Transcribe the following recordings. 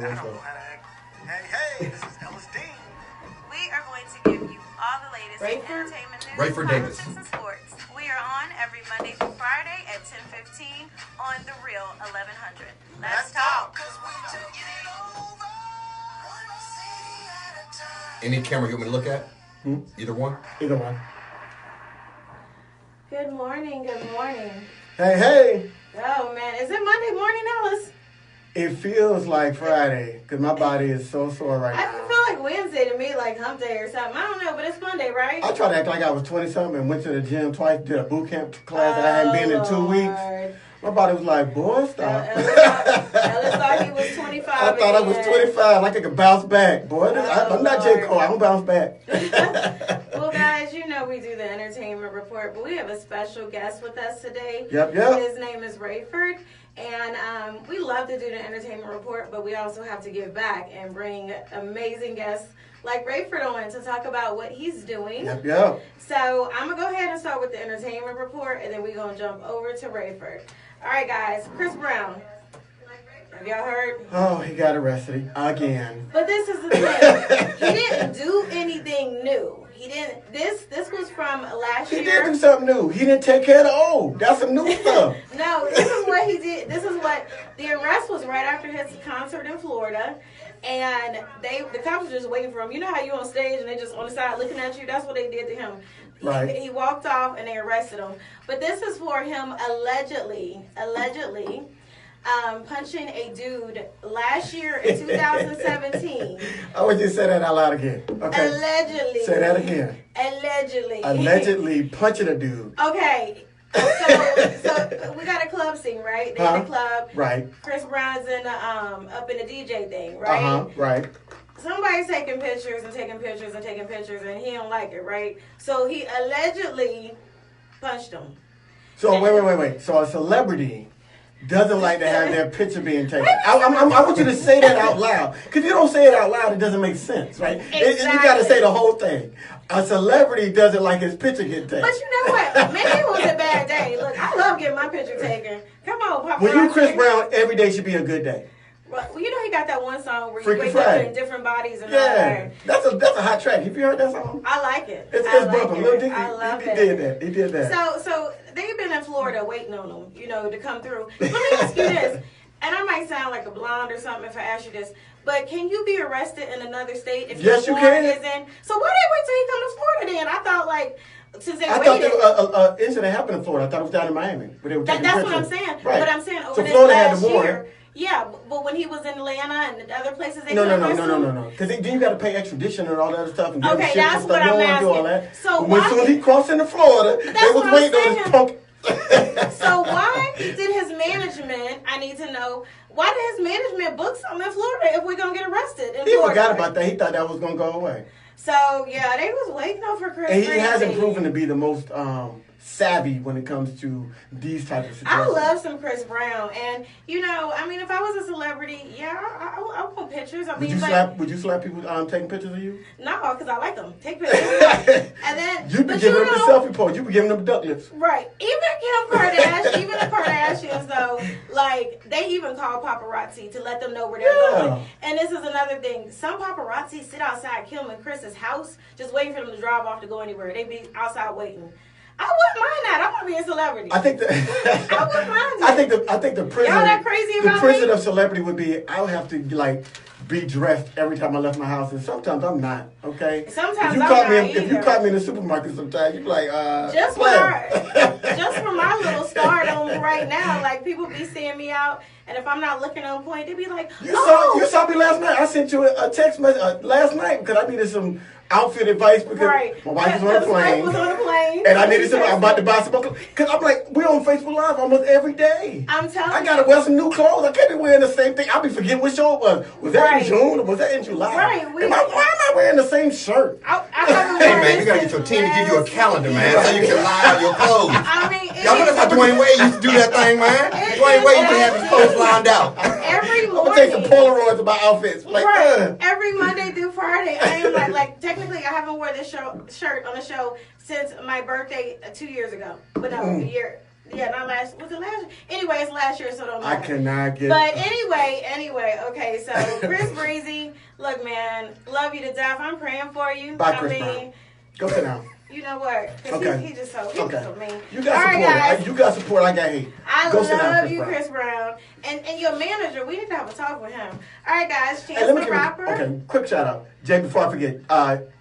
I don't intro. know how to act. Hey, this is Ellis Dean. We are going to give you all the latest in entertainment news, Rayford Davis. politics, and sports. We are on every Monday through Friday at 10:15 on The Real 1100. Let's talk. Any camera you want me to look at? Either one? Either one. Good morning, good morning. Hey. Oh man, is it Monday morning, Alice? It feels like Friday because my body is so sore right I now. feel like Wednesday to me, like hump day or something. I don't know, but it's Monday, right? I tried to act like I was 20-something and went to the gym twice, did a boot camp class that I hadn't been in 2 weeks. Lord. My body was like, boy, stop. Ellis thought he was 25 I thought I was 25, like I could bounce back. Boy, I'm not J. Cole. I don't bounce back. Well, guys, you know we do the entertainment report, but we have a special guest with us today. Yep. His name is Rayford, and we love to do the entertainment report, but we also have to give back and bring amazing guests like Rayford on to talk about what he's doing. Yep. So I'm going to go ahead and start with the entertainment report, and then we're going to jump over to Rayford. All right, guys, Chris Brown. Have y'all heard? Oh, he got arrested again. But this is the thing. He didn't do anything new. He didn't. This was from last year. He did do something new. He didn't take care of the old. That's some new stuff. No, this is what he did. This is what the arrest was right after his concert in Florida. And the cops were just waiting for him. You know how you on stage and they just on the side looking at you? That's what they did to him. Right. He walked off and they arrested him. But this is for him allegedly punching a dude last year in 2017. I want you to say that out loud again. Okay. Allegedly. Say that again. Allegedly. Allegedly punching a dude. Okay. So we got a club scene, right? They in the club. Right. Chris Brown's in the up in the DJ thing, right? Right. Somebody's taking pictures and taking pictures and taking pictures, and he don't like it, right? So he allegedly punched him. So wait. So a celebrity doesn't like to have their picture being taken. I want you to say that out loud. Because if you don't say it out loud, it doesn't make sense, right? Exactly. You got to say the whole thing. A celebrity doesn't like his picture getting taken. But you know what? Maybe it was a bad day. Look, I love getting my picture taken. Come on, Papa. When you Chris Brown, every day should be a good day. Well, you know he got that one song where you Freaky wake Friday. up in different bodies and all Yeah, that. that's a hot track. Have you heard that song? I like it. It's I like bumping. Lil Dicky, I love he it. did that. So they've been in Florida waiting on them, to come through. Let me ask you this, and I might sound like a blonde or something if I ask you this, but can you be arrested in another state if Yes, your you warrant can. is in? So why did they wait till he come to Florida then? I thought since they I waited. thought the incident happened in Florida. I thought it was down in Miami. Where they were taking That's what I'm pictures. saying. Right. But I'm saying over So this Florida had last the warrant. year. Yeah, but when he was in Atlanta and the other places, they No. couldn't arrest him? Because then you got to pay extradition and all that other stuff. And Okay, shit that's and what stuff. I'm You don't want to do all asking. that. So But when why- soon as he crossed into Florida, they That's was what I'm waiting on saying. this punk. So why did his management, I need to know, why did his management book something in Florida if we're going to get arrested in He Florida? forgot about that. He thought that was going to go away. So, yeah, they was waiting on for Chris And he Brown. hasn't proven to be the most savvy when it comes to these types of I situations. love some Chris Brown. And, if I was a celebrity, I want pictures. Would you slap people taking pictures of you? No, because I like them. Take pictures. And then, You be giving them the selfie pose. You be giving them duck lips. Right. Even Kim Kardashian, even the Kardashians, though, they even call paparazzi to let them know where they're going. And this is another thing. Some paparazzi sit outside Kim and Chris's house just waiting for them to drive off to go anywhere. They be outside waiting. I wouldn't mind that. I want to be a celebrity. I think I wouldn't mind it. I think the prison. Y'all that crazy the about prison me? of celebrity would be I would have to be dressed every time I left my house, and sometimes I'm not. Okay. Sometimes if you I'm caught not me, if you either. caught me in the supermarket, sometimes you be like, Just player. for my little stardom right now, people be seeing me out, and if I'm not looking on point, they be like, You saw me last night. I sent you a text message last night because I needed some outfit advice because my wife was on a plane. And I needed some. I'm about to buy some clothes because I'm like, we're on Facebook Live almost every day. I'm telling you. I gotta wear some new clothes. I can't be wearing the same thing. I'll be forgetting what show it was. Was that in June or was that in July? Right. Why am I wearing the same shirt? Hey man, you gotta get your team to give you a calendar, man, so you can line out your clothes. Y'all remember how Dwayne Wade used to do that thing, man? Dwayne Wade used to have his clothes lined out. Every I'm morning. gonna take some Polaroids of my outfits. Every Monday through Friday, I am like technically I haven't worn this shirt on the show since my birthday 2 years ago. But no, a year. Yeah, not last. Was it last year? Anyway, it's last year, so don't know. I cannot get. But anyway. Okay, so Chris Breezy, look, man, love you to death. I'm praying for you. Bye, Chris Brown. Go sit down. You know what? Because he just so mean. You got support. Guys. You got support. I got hate. I love you, Chris Brown. And your manager, we need to have a talk with him. All right, guys. Chance the Rapper. Okay, quick shout out. Jay, before I forget,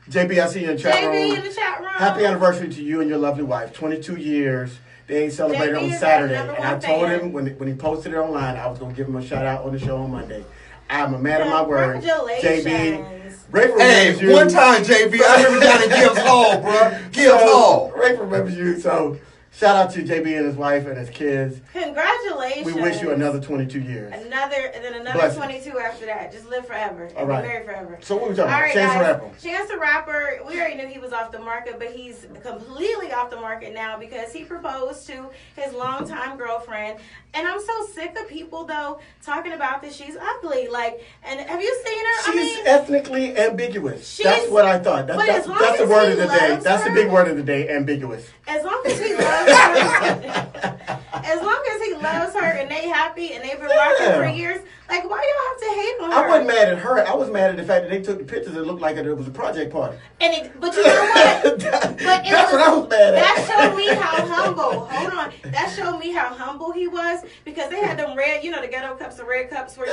JB, I see you in the chat room. JB in the chat room. Happy anniversary to you and your lovely wife. 22 years. They ain't celebrated on Saturday. And I told him when he posted it online, I was going to give him a shout out on the show on Monday. I'm a man of my word. Congratulations. JB. Hey, one time, JB, I remember down in Gibbs Hall, bro. Gibbs Hall. Rayford remembers you, so shout out to JB and his wife and his kids. Congratulations. We wish you another 22 years. And then another 22 after that. Just live forever. All right. Be married forever. So what we talking about? Chance the Rapper. Chance the Rapper, we already knew he was off the market, but he's completely off the market now because he proposed to his longtime girlfriend. And I'm so sick of people, though, talking about that she's ugly. And have you seen her? She's ethnically ambiguous. That's what I thought. That's the word of the day. That's the big word of the day, ambiguous. As long as he loves her, and they happy and they've been rocking for years, why do y'all have to hate on her? I wasn't mad at her. I was mad at the fact that they took the pictures and it looked like it was a project party. But you know what? That's what I was mad at. That showed me how humble. Hold on. That showed me how humble he was because they had them red, the ghetto cups, the red cups where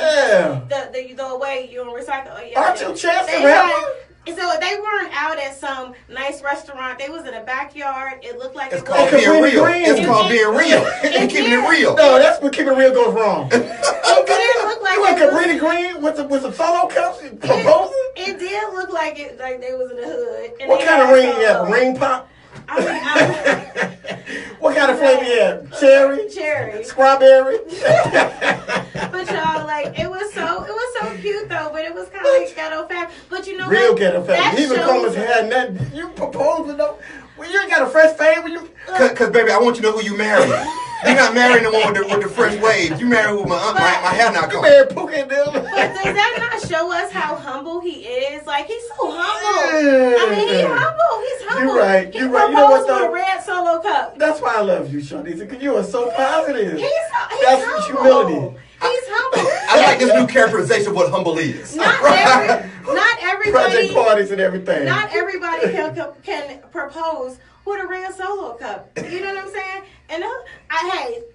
you throw away, you don't recycle. Aren't you Chance the Rapper? So they weren't out at some nice restaurant. They was in a backyard. It looked like it's called being real. It's called being real. And keeping it real. No, that's what keeping it real goes wrong. It did look like you went Cabrini Green with the solo cups proposing. It did look like they was in the hood. And what kind of ring you have? A ring pop? What kind of flavor you have? Cherry. Strawberry. But y'all, it was so cute though. But it was kind of like ghetto fat. But you know real what? Ghetto fat. Even Coleman's had nothing. You proposing though? Well, you ain't got a fresh fade when you. Cause baby, I want you to know who you married. You're not marrying the one with the fresh waves. You married with my hair not you coming. married Pookie and them. But does that not show us how humble he is? He's so humble. He's humble. He's humble. You're right. You know what? With a red solo cup. That's why I love you, Shawty. Because you are so positive. That's humble. Humility. He's humble. I like this new characterization of what humble is. Not everybody. Project parties and everything. Not everybody can propose with a red solo cup. You know what I'm saying? And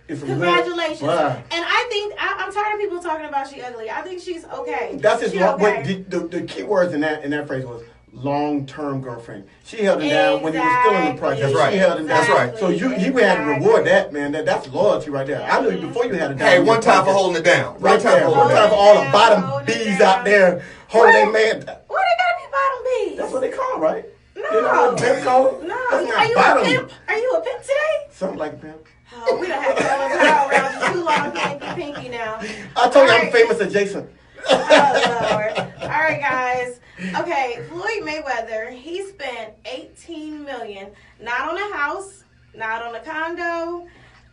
congratulations. Wow. And I think I'm tired of people talking about she ugly. I think she's okay. That's his the key words in that phrase was long-term girlfriend. She held him down when he was still in the project. That's right. She held him down. That's right. So you had to reward that, man. That's loyalty right there. I knew you before you had it down. Hey, one time for holding it down. Right there. One time for all the bottom B's out there holding their man. Why they gotta be bottom B's? That's what they call, right? No. You know what pimp call? No. Are you a pimp? Are you a pimp today? Something like a pimp. Oh, we don't have power around you too long, pinky now. I told you I'm famous adjacent. Oh, Lord. All right, guys. Okay, Floyd Mayweather, he spent $18 million, not on a house, not on a condo,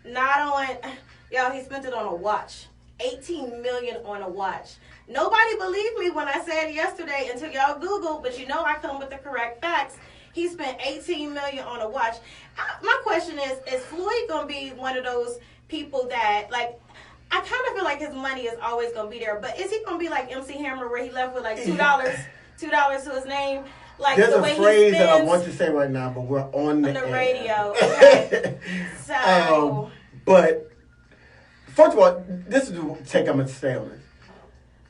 not on, he spent it on a watch. $18 million on a watch. Nobody believed me when I said it yesterday until y'all Google, but I come with the correct facts. He spent $18 million on a watch. My question is Floyd going to be one of those people that, I kind of feel like his money is always going to be there, but is he going to be like MC Hammer where he left with $2 to his name? There's a phrase that I want to say right now, but we're on the radio. Okay. So. But, first of all, this is the take I'm going to stay on this.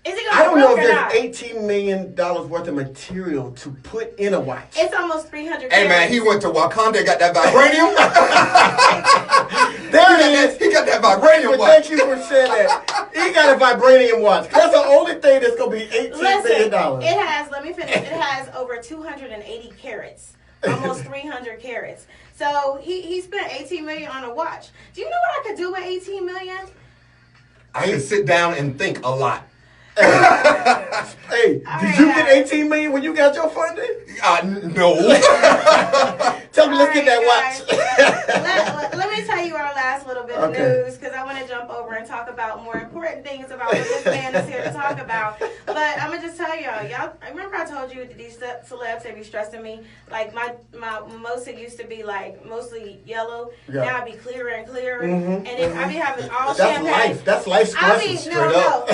Is it I don't know if there's $18 million worth of material to put in a watch. It's almost 300. Hey man, he went to Wakanda, got that vibranium. There it is. He got that vibranium watch. Thank you for saying that. He got a vibranium watch. That's the only thing that's going to be $18 million. It has, let me finish, it has over 280 carats. Almost 300 carats. So he spent $18 million on a watch. Do you know what I could do with $18 million? I could sit down and think a lot. Hey, did you get $18 million when you got your funding? No. Tell me, let's get that watch. Let me tell you our last little bit of news because I want to jump over and talk about more important things about what this man is here to talk about. But I'm going to just tell y'all, I remember I told you that these celebs, they be stressing me. Like, my mimosa used to be, like, mostly yellow. Yeah. Now I be clearer and clearer. And then I be having all champagne. That's life stressing straight up.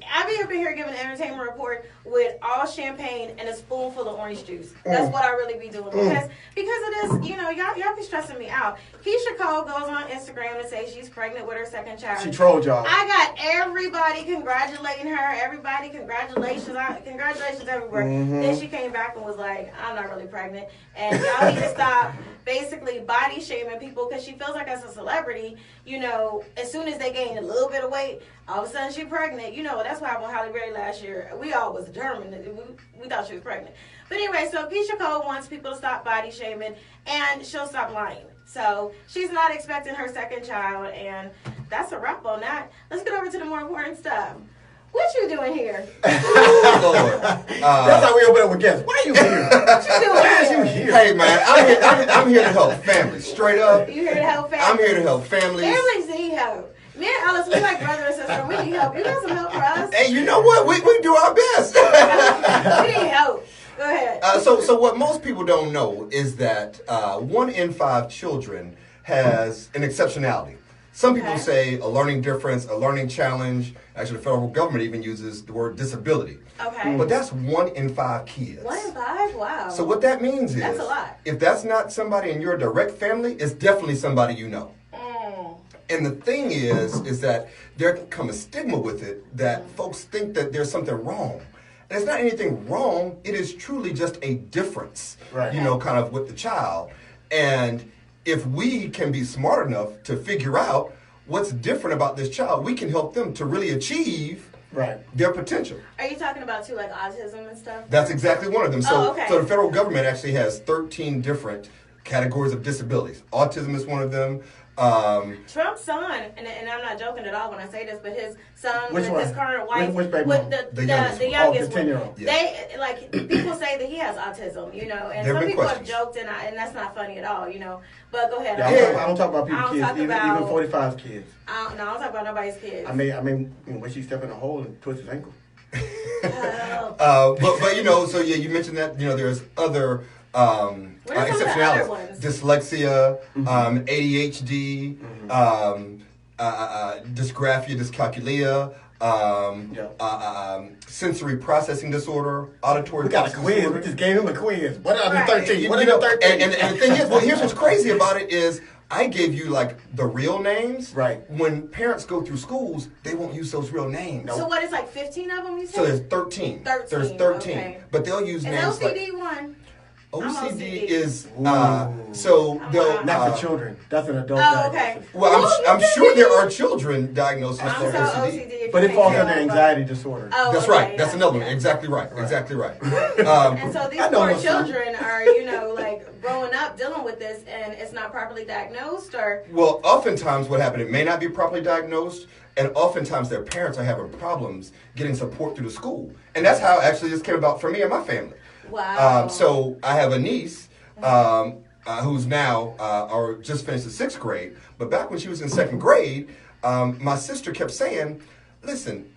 I be up in here giving an entertainment report with all champagne and a spoonful of orange juice. That's what I really be doing. Because of this, y'all be stressing me out. Keisha Cole goes on Instagram to say she's pregnant with her second child. She trolled y'all. I got everybody congratulating her. Everybody, congratulations everywhere. Then she came back and was like, I'm not really pregnant. And y'all need to stop basically body shaming people because she feels like as a celebrity, as soon as they gain a little bit of weight, all of a sudden she's pregnant. That's what happened with Halle Berry last year. We all was determined that we thought she was pregnant. But anyway, so Keisha Cole wants people to stop body shaming and she'll stop lying. So she's not expecting her second child, and that's a wrap on that. Let's get over to the more important stuff. What you doing here? Lord. That's how we open up with guests. Why are you here? What you doing Why are you here? Hey, man, I'm here to help families. Straight up. You here to help families? I'm here to help families. Families need help. Me and Alice, we like brother and sister. We need help. You got some help for us? Hey, you know what? We do our best. We need help. Go ahead. So what most people don't know is that 1 in 5 children has an exceptionality. Some people say a learning difference, a learning challenge. Actually, the federal government even uses the word disability. Okay. But that's 1 in 5 kids. 1 in 5? Wow. So what that means is, that's a lot. If that's not somebody in your direct family, it's definitely somebody you know. And the thing is that there can come a stigma with it that folks think that there's something wrong. And it's not anything wrong. It is truly just a difference, kind of with the child. And if we can be smart enough to figure out what's different about this child, we can help them to really achieve their potential. Are you talking about, too, like autism and stuff? That's exactly one of them. So the federal government actually has 13 different categories of disabilities. Autism is one of them. Trump's son, and I'm not joking at all when I say this, but his son with his current wife, with the youngest the 10-year-old. one, they people say that he has autism, and some people have joked, and that's not funny at all, But go ahead. I don't talk about people's kids, even 45's kids. I don't talk about nobody's kids. I mean, when she stepped in a hole and twisted his ankle. So you mentioned that there's other. Exceptionalities, dyslexia, ADHD, dysgraphia, dyscalculia, sensory processing disorder, auditory we got a quiz. disorder. We just gave him a quiz. What are the 13? What are the 13? And the thing is, here's what's crazy about it is I gave you like the real names. Right. When parents go through schools, they won't use those real names. So what is like 15 of them? You said? So there's 13. There's 13, okay. But they'll use names like OCD one. OCD is so they'll not for children. That's an adult. Okay. Well, I'm sure there are children diagnosed with OCD, but it falls under anxiety disorder. That's right. That's another one. Exactly right. Exactly right. And so these poor children are, like growing up dealing with this, and it's not properly diagnosed, or well, oftentimes what happened, it may not be properly diagnosed. And oftentimes their parents are having problems getting support through the school. And that's how actually this came about for me and my family. Wow. So I have a niece who's now or just finished the 6th grade. But back when she was in 2nd grade, my sister kept saying, listen,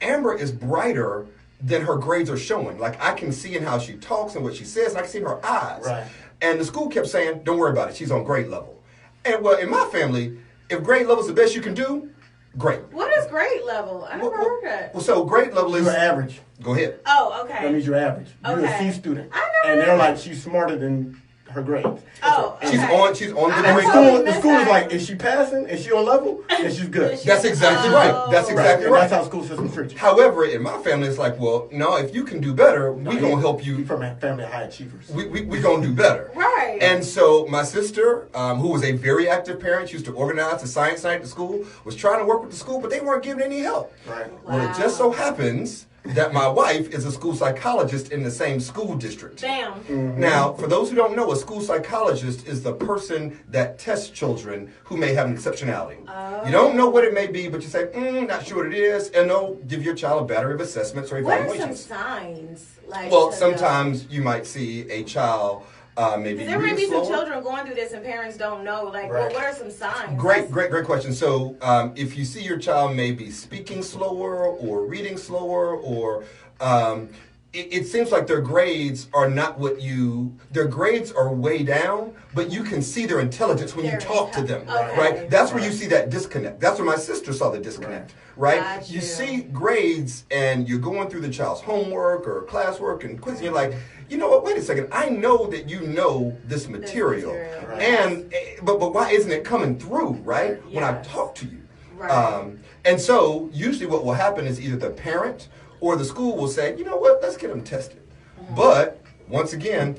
Amber is brighter than her grades are showing. Like I can see in how she talks and what she says, and I can see in her eyes. Right. And the school kept saying, don't worry about it. She's on grade level. And well, in my family, if grade level is the best you can do, great. What is grade level? I never heard that. Well, so grade level is... You're average. Go ahead. Oh, okay. That means you're average. You're a C student. And they're like, she's smarter than her grades. Oh, okay. She's on the grade. The school is like, is she passing? Is she on level? Then she's good. That's exactly right. That's exactly right. That's how school systems treat you. However, in my family, it's like, well, no, if you can do better, we're going to help you. You're from a family of high achievers. We're going to do better. Right. And so my sister, who was a very active parent, she used to organize the science night at the school, was trying to work with the school, but they weren't giving any help. Right. Well, it just so happens that my wife is a school psychologist in the same school district. Damn. Mm-hmm. Now, for those who don't know, a school psychologist is the person that tests children who may have an exceptionality. Oh. You don't know what it may be, but you say, not sure what it is, and they'll give your child a battery of assessments or evaluations. What are some signs? Well, sometimes you might see a child maybe there may be slower. some children going through this and parents don't know. Like, Right. what are some signs? Great question. So, if you see your child maybe speaking slower or reading slower, or it seems like their grades are not their grades are way down, but you can see their intelligence when you talk to them, right? That's where you see that disconnect. That's where my sister saw the disconnect, right? Got You see grades and you're going through the child's homework or classwork and quiz, and you're like, you know what, wait a second, I know that you know this material. Right. And but why isn't it coming through, right? When I talk to you. Right. And so usually what will happen is either the parent or the school will say, you know what, let's get them tested. But once again,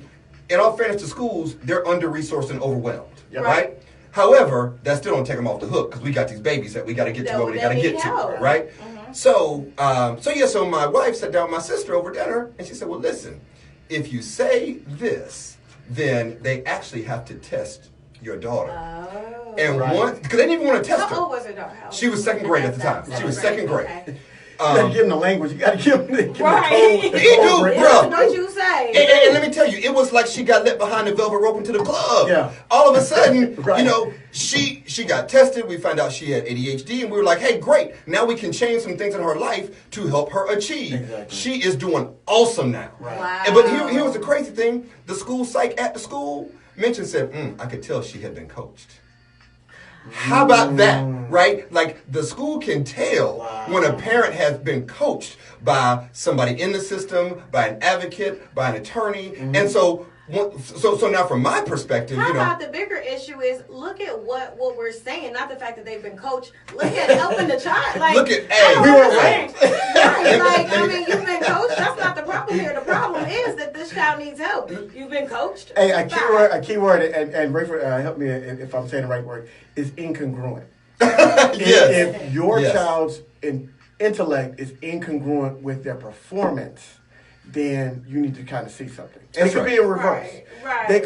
in all fairness to schools, they're under-resourced and overwhelmed, right? However, that still don't take them off the hook, because we got these babies that we got to get to where we got to get to, right? So my wife sat down with my sister over dinner, and she said, well, listen, if you say this, then they actually have to test your daughter. Oh. And because they didn't even want to test her. How old was her daughter? She was second grade at the time. She was second grade. Okay. You gotta give them the language. You gotta give them the Right. code. He do, bro. What you say? And let me tell you, it was like she got let behind the velvet rope into the club. Yeah. All of a sudden, Right. you know, she got tested. We found out she had ADHD, and we were like, hey, great. Now we can change some things in her life to help her achieve. Exactly. She is doing awesome now. Right. Wow. But here was the crazy thing. The school psych at the school said, I could tell she had been coached. How about that, right? Like, the school can tell when a parent has been coached by somebody in the system, by an advocate, by an attorney. And so now from my perspective, How you know. about the bigger issue is, look at what we're saying, not the fact that they've been coached. Look at helping the child. Like, Look at, I hey, don't we were understand. Right. Like, let I me- mean, you've been coached. That's not the problem here. The problem is that this child needs help. You've been coached. Hey, a keyword, and Rayford, help me if I'm saying the right word, is incongruent. Yes. If your Yes. child's intellect is incongruent with their performance, then you need to kind of see something. And That's it could right. be in reverse. Right. It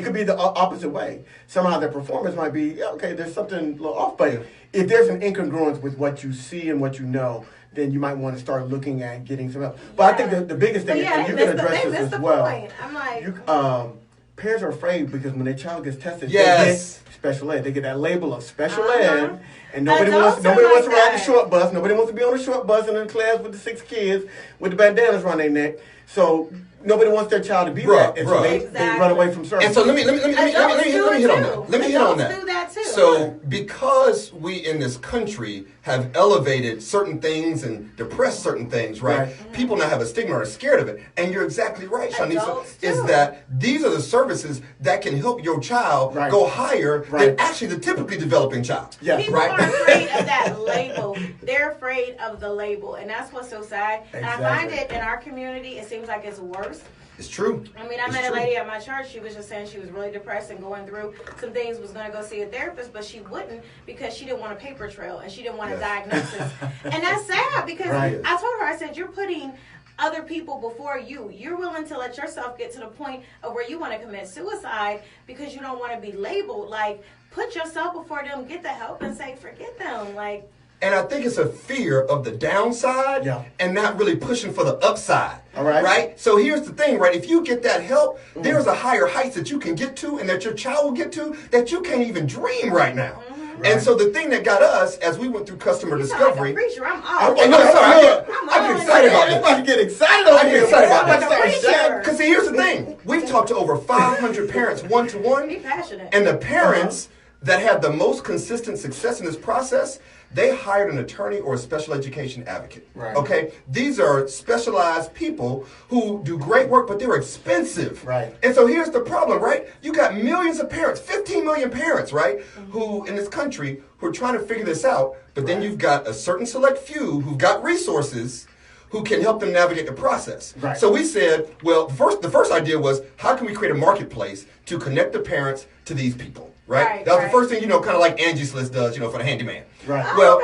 could be the opposite way. Somehow their performance might be, yeah, okay, there's something a little off. But if there's an incongruence with what you see and what you know, then you might want to start looking at getting some help. But I think the biggest thing, and you can address this as well. I'm like, Parents are afraid because when their child gets tested, Yes. they get special ed. They get that label of special ed, and nobody Adults wants are to ride like the that. short bus. Nobody wants to be on the short bus and in class with the 6 kids with the bandanas around their neck. So nobody wants their child to be that, and so they run away from service. And so let me hit on that. Let me hit on that. Do that too. So because we in this country have elevated certain things and depressed certain things, right? People now have a stigma or are scared of it. And you're exactly right, Shanisha, Adults is too. that these are the services that can help your child go higher than actually the typically developing child. Yes. People are afraid of that label. They're afraid of the label, and that's what's so sad. And I find it in our community, it seems like it's worse. It's true. I mean, I met a lady at my church. She was just saying she was really depressed and going through some things, was going to go see a therapist, but she wouldn't because she didn't want a paper trail and she didn't want a diagnosis. And that's sad because I told her, I said, you're putting other people before you. You're willing to let yourself get to the point of where you want to commit suicide because you don't want to be labeled. Like, put yourself before them, get the help, and say, forget them. Like, and I think it's a fear of the downside and not really pushing for the upside. All right. Right? So here's the thing, right? If you get that help, there's a higher heights that you can get to and that your child will get to that you can't even dream right now. And so the thing that got us as we went through customer discovery. Like a preacher. I'm I all get excited about I'm this. about to get excited over I get here. excited about I'm this. about to start shouting. Because see, here's the thing. We've talked to over 500 parents one-to-one. Be passionate. And the parents that had the most consistent success in this process, they hired an attorney or a special education advocate. Right. Okay? These are specialized people who do great work, but they're expensive. Right. And so here's the problem, right? You got millions of parents, 15 million parents, right, who in this country who are trying to figure this out, but then you've got a certain select few who've got resources who can help them navigate the process. Right. So we said, well, the first idea was, how can we create a marketplace to connect the parents to these people, right? That was the first thing, kind of like Angie's List does, for the handyman. Right. Well,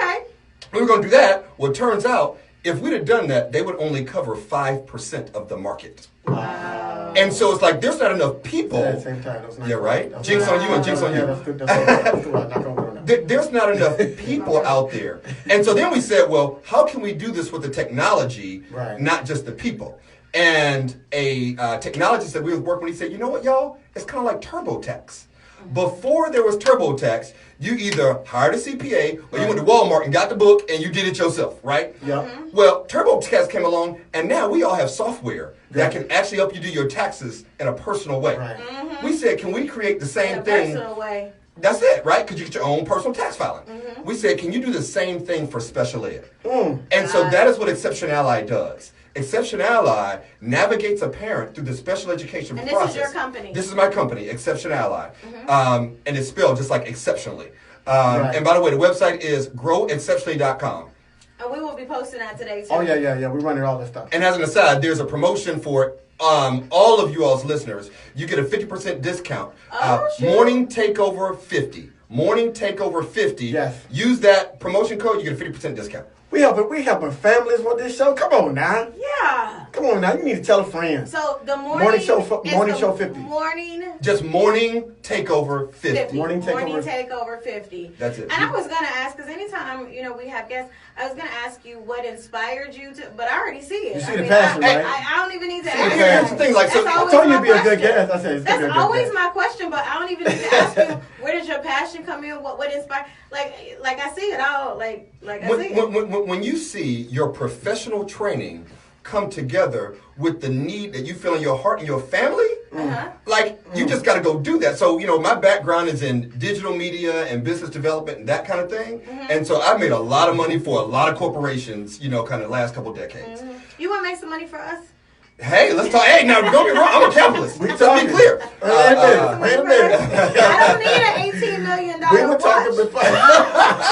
we were going to do that. Well, it turns out, if we'd have done that, they would only cover 5% of the market. Wow. And so it's like, there's not enough people. At the same time, that's not right? that's Jinx not- on you and jinx on you. That's good. That's good. Knock on wood. There's not enough people out there. And so then we said, well, how can we do this with the technology, not just the people? And a technologist that we was working with, he said, you know what, y'all? It's kind of like TurboTax. Before there was TurboTax, you either hired a CPA or you went to Walmart and got the book and you did it yourself, right? Yeah. Well, TurboTax came along, and now we all have software that can actually help you do your taxes in a personal way. Right. We said, can we create the same in a thing? personal way. That's it, right? Because you get your own personal tax filing. We said, can you do the same thing for special ed? And so that is what Exception Ally does. Exception Ally navigates a parent through the special education process. And this is your company. This is my company, Exception Ally. And it's spelled just like exceptionally. And by the way, the website is growexceptionally.com. And we will be posting that today, too. Oh, yeah. We're running all this stuff. And as an aside, there's a promotion for all of you all's listeners. You get a 50% discount. Morning Takeover 50. Morning Takeover 50. Yes. Use that promotion code, you get a 50% discount. We helping families with this show. Come on now. Yeah. Come on now. You need to tell a friend. So the morning show 50. Just Morning Takeover 50. Morning Takeover 50. That's it. And I was gonna ask, because anytime we have guests, I was gonna ask you what inspired you to, but I already see it. You see the passion, right? I don't even need to See ask the you. passion. Things like, so I told you to be a good guest. I said it's gonna be a That's good always guest. my question, but I don't even need to ask you where does your passion come in? What inspired? Like I see it all. Like I see it. When you see your professional training come together with the need that you feel in your heart and your family, you just got to go do that. So, my background is in digital media and business development and that kind of thing. And so I've made a lot of money for a lot of corporations, kind of the last couple decades. You want to make some money for us? Hey, let's talk. Hey, now don't get me wrong. I'm a capitalist. We Let's be talking. clear. Wait a minute. I don't need an $18 million We were watch. talking before. I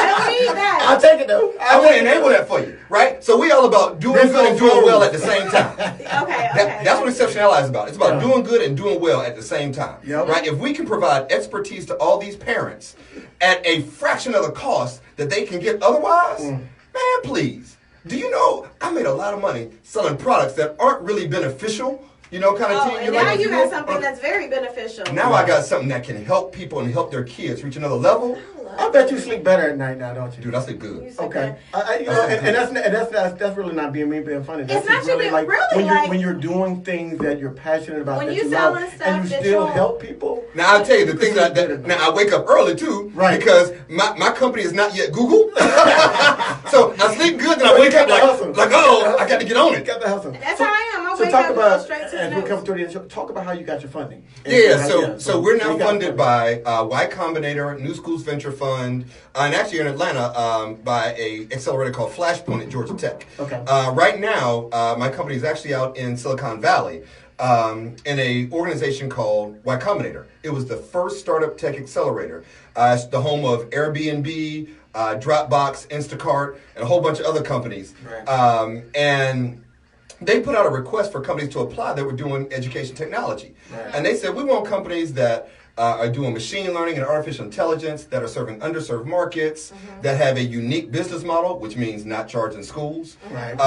don't need that. I'll take it though. I want to enable that for you, right? So we all about doing good and doing well at the same time. Okay. That's what Exception Ally is about. It's about doing good and doing well at the same time, Yep. right? If we can provide expertise to all these parents at a fraction of the cost that they can get otherwise, man, please. Do you know I made a lot of money selling products that aren't really beneficial? Kind of thing. And now you have something that's very beneficial. Now I got something that can help people and help their kids reach another level. I bet you sleep better at night now, don't you? Dude, I sleep good. Okay. That's really not being mean, being funny. That's It's not you being really when you're doing things that you're passionate about, when that you you selling love, stuff and you that still you help people. Now I'll tell you the thing that now I wake up early too, right? Because my company is not yet Google, so I sleep good. Then I wake up I got to get on it. Got the hustle. That's how I am. I So wake talk up about straight to as the we news. come through the show, talk about how you got your funding. So we're now funded by Y Combinator, New Schools Venture Fund, and actually in Atlanta by a accelerator called Flashpoint at Georgia Tech. Okay. Right now, my company is actually out in Silicon Valley in a organization called Y Combinator. It was the first startup tech accelerator. It's the home of Airbnb, Dropbox, Instacart, and a whole bunch of other companies. Right. And they put out a request for companies to apply that were doing education technology. Right. And they said, we want companies that are doing machine learning and artificial intelligence, that are serving underserved markets, that have a unique business model, which means not charging schools. Right.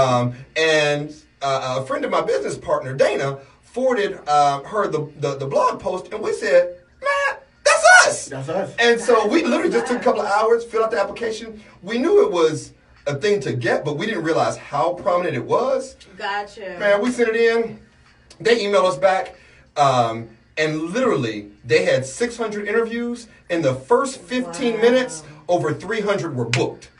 And a friend of my business partner, Dana, forwarded her the blog post, and we said, man, that's us. That's us. And so we literally just took a couple of hours, filled out the application. We knew it was a thing to get, but we didn't realize how prominent it was. Gotcha. Man, we sent it in. They emailed us back. And literally, they had 600 interviews. In the first 15 minutes, over 300 were booked.